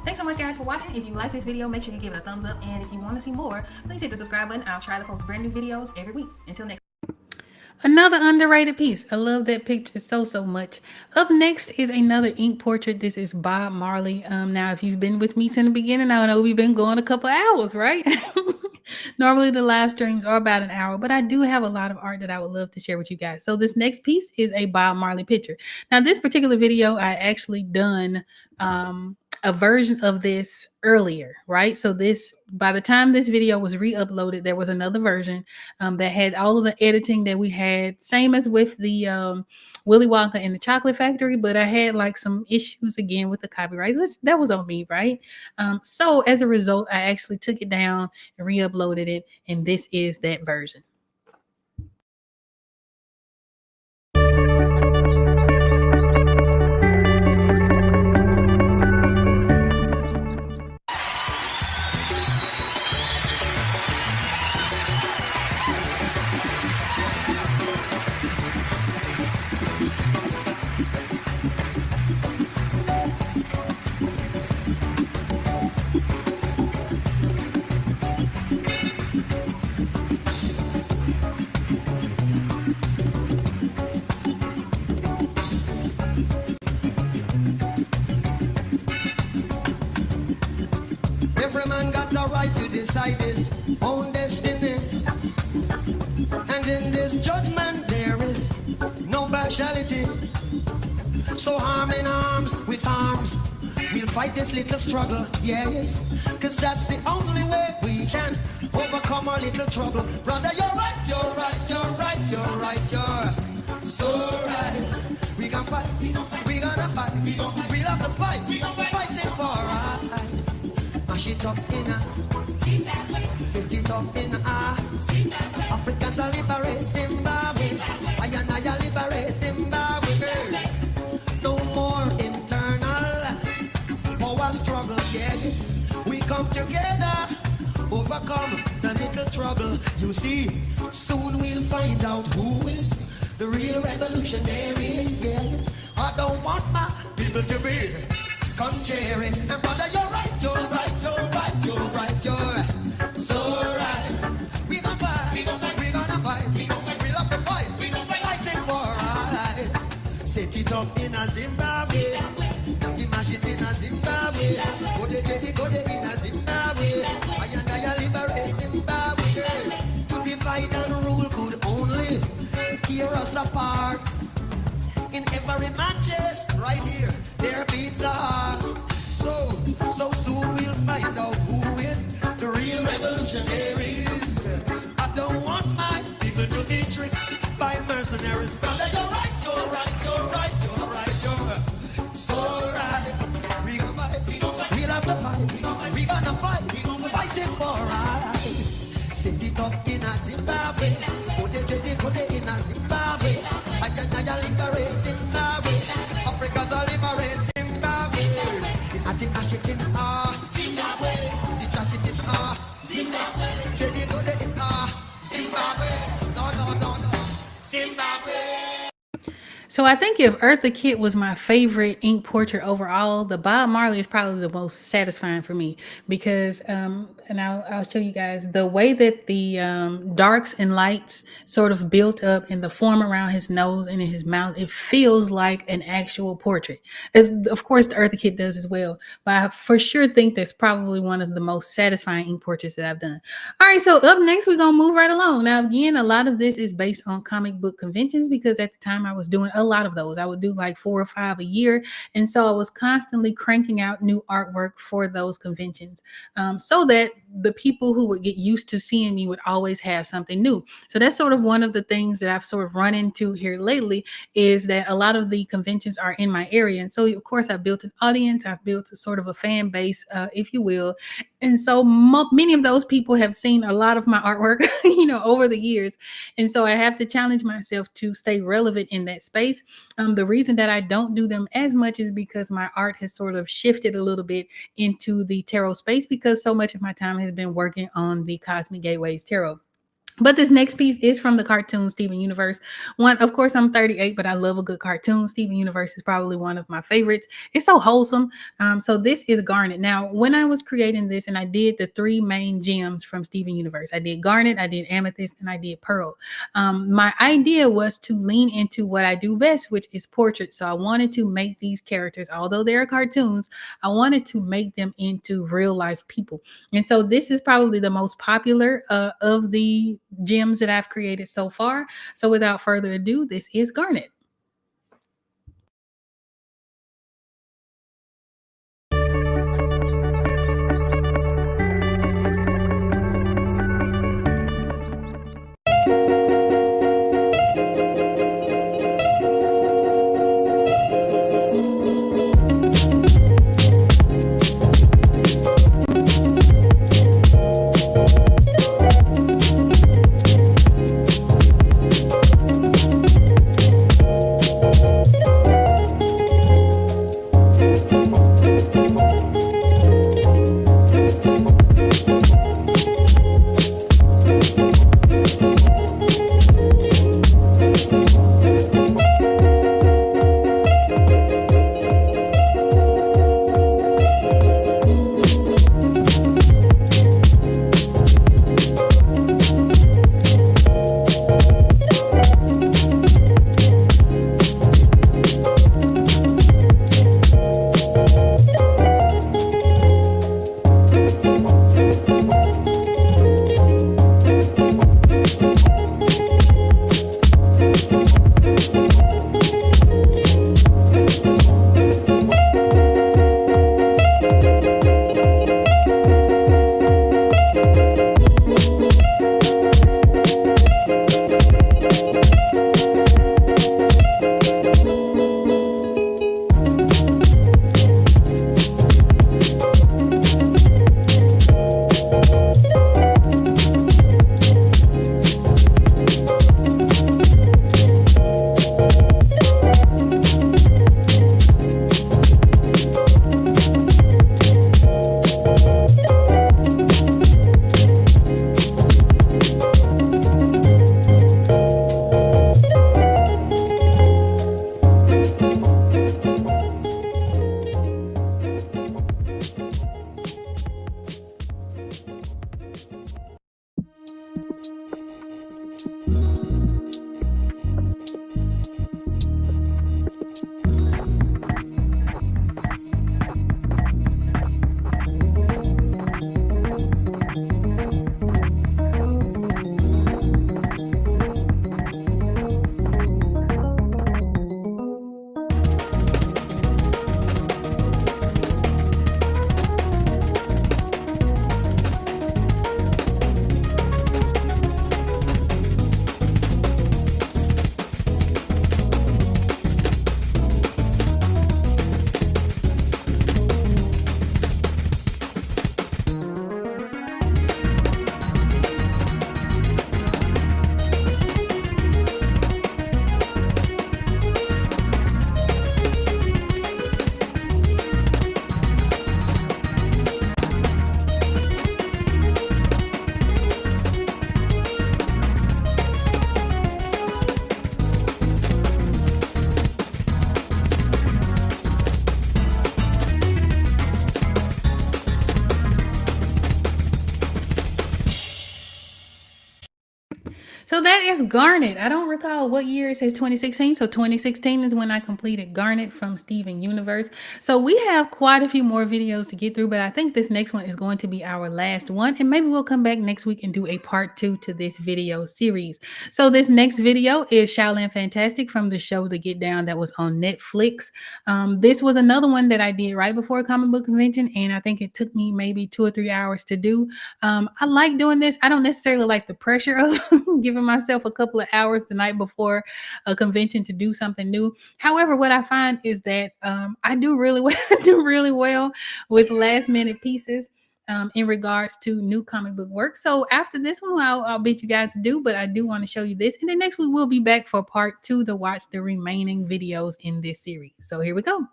Thanks so much, guys, for watching. If you like this video, make sure you give it a thumbs up, and if you want to see more, please hit the subscribe button. I'll try to post brand new videos every week. Until next time. Another underrated piece. I love that picture so much. Up next is another ink portrait. This is Bob Marley. Now, if you've been with me since the beginning, I know we've been going a couple hours, right? Normally the live streams are about an hour, but I do have a lot of art that I would love to share with you guys. So this next piece is a Bob Marley picture. Now, this particular video, I actually done a version of this earlier, right? So by the time this video was re-uploaded, there was another version that had all of the editing that we had, same as with the Willy Wonka and the Chocolate Factory, but I had like some issues again with the copyrights, which that was on me, right? So as a result, I actually took it down and re-uploaded it, and this is that version. So arm in arms with arms, we'll fight this little struggle, yes. Cause that's the only way we can overcome our little trouble. Brother, you're right, you're right, you're right, you're right, you're so right. We can fight, we gonna fight, we'll have to fight, fighting for our rights. Mash it up in a Zimbabwe, set it up in a Zimbabwe. Africans are liberate Zimbabwe, I and I liberate Zimbabwe. No more internal power struggle, yes. We come together, overcome the little trouble. You see, soon we'll find out who is the real revolutionary, yes. I don't want my people to be contrary. And brother, you're right, you're right, you're right, you're right, you're so right. We gonna fight, we gonna fight, we gonna fight, we love to fight, we gonna fighting for our lives. Set it up in a Zimbabwe, Natty mash it in a Zimbabwe, go they get it, go they in a Zimbabwe, I and I liberate Zimbabwe. To divide and rule could only tear us apart. In every matches, right here, there beats a heart. So soon we'll find out who is the real revolutionaries. I don't want my people to be tricked by mercenaries. Brother, you're right, you're right, you're right, you're right, you're so right. We gonna fight, we'll have to fight, we gonna fight, fighting for our rights. Set it up in a Zimbabwe, put it in a Zimbabwe. I can liberate Zimbabwe, Africa's a liberate Zimbabwe. I think I shit in Zimbabwe, the trash it in Zimbabwe, Jenny go in Zimbabwe, no, Zimbabwe. So I think if Eartha Kitt was my favorite ink portrait overall, the Bob Marley is probably the most satisfying for me because, and I'll show you guys the way that the darks and lights sort of built up in the form around his nose and in his mouth. It feels like an actual portrait. As, of course, the Eartha Kitt does as well, but I for sure think that's probably one of the most satisfying ink portraits that I've done. All right, so up next, we're going to move right along. Now, again, a lot of this is based on comic book conventions because at the time I was doing a lot of those. I would do like 4 or 5 a year. And so I was constantly cranking out new artwork for those conventions so that the people who would get used to seeing me would always have something new. So that's sort of one of the things that I've sort of run into here lately is that a lot of the conventions are in my area. And so, of course, I've built an audience. I've built a sort of a fan base, if you will. And so many of those people have seen a lot of my artwork, over the years. And so I have to challenge myself to stay relevant in that space. The reason that I don't do them as much is because my art has sort of shifted a little bit into the tarot space because so much of my time has been working on the Cosmic Gateways Tarot. But this next piece is from the cartoon Steven Universe. One, of course, I'm 38, but I love a good cartoon. Steven Universe is probably one of my favorites. It's so wholesome. So this is Garnet. Now, when I was creating this, and I did the 3 main gems from Steven Universe, I did Garnet, I did Amethyst, and I did Pearl. My idea was to lean into what I do best, which is portraits. So I wanted to make these characters, although they're cartoons, I wanted to make them into real life people. And so this is probably the most popular of the gems that I've created so far. So without further ado, this is Garnet. So that is Garnet. I don't recall what year it says 2016. So 2016 is when I completed Garnet from Steven Universe. So we have quite a few more videos to get through, but I think this next one is going to be our last one. And maybe we'll come back next week and do a part two to this video series. So this next video is Shaolin Fantastic from the show The Get Down that was on Netflix. This was another one that I did right before comic book convention, and I think it took me maybe 2 or 3 hours to do. I like doing this. I don't necessarily like the pressure of giving myself a couple of hours the night before a convention to do something new. However, what I find is that I do really well, do really well with last minute pieces. In regards to new comic book work. So after this one, I'll bet you guys to do, but I do want to show you this. And then next week, we'll be back for part two to watch the remaining videos in this series. So here we go.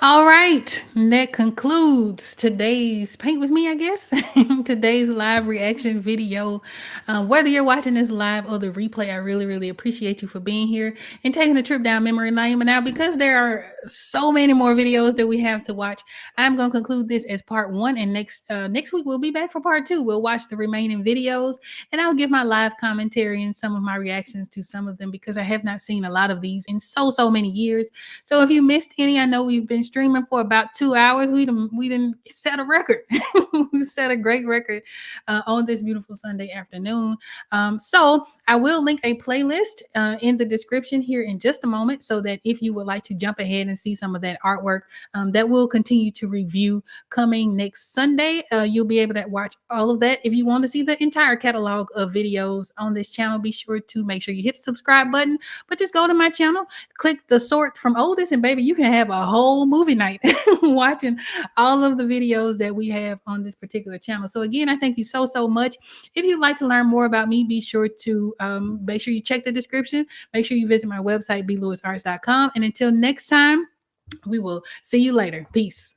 All right, that concludes today's Paint With Me, I guess. Today's live reaction video. Whether you're watching this live or the replay, I really, really appreciate you for being here and taking a trip down memory lane. But now, because there are so many more videos that we have to watch, I'm going to conclude this as part one. And next week, we'll be back for part two. We'll watch the remaining videos and I'll give my live commentary and some of my reactions to some of them because I have not seen a lot of these in so many years. So if you missed any, I know we've been streaming for about 2 hours. We didn't set a record. We set a great record on this beautiful Sunday afternoon. So I will link a playlist in the description here in just a moment, so that if you would like to jump ahead and see some of that artwork that we'll continue to review coming next Sunday, you'll be able to watch all of that. If you want to see the entire catalog of videos on this channel, be sure to make sure you hit the subscribe button. But just go to my channel, click the sort from oldest, and baby, you can have a whole movie night watching all of the videos that we have on this particular channel. So again, I thank you so much. If you'd like to learn more about me, be sure to make sure you check the description. Make sure you visit my website, blewisarts.com. And until next time, we will see you later. Peace.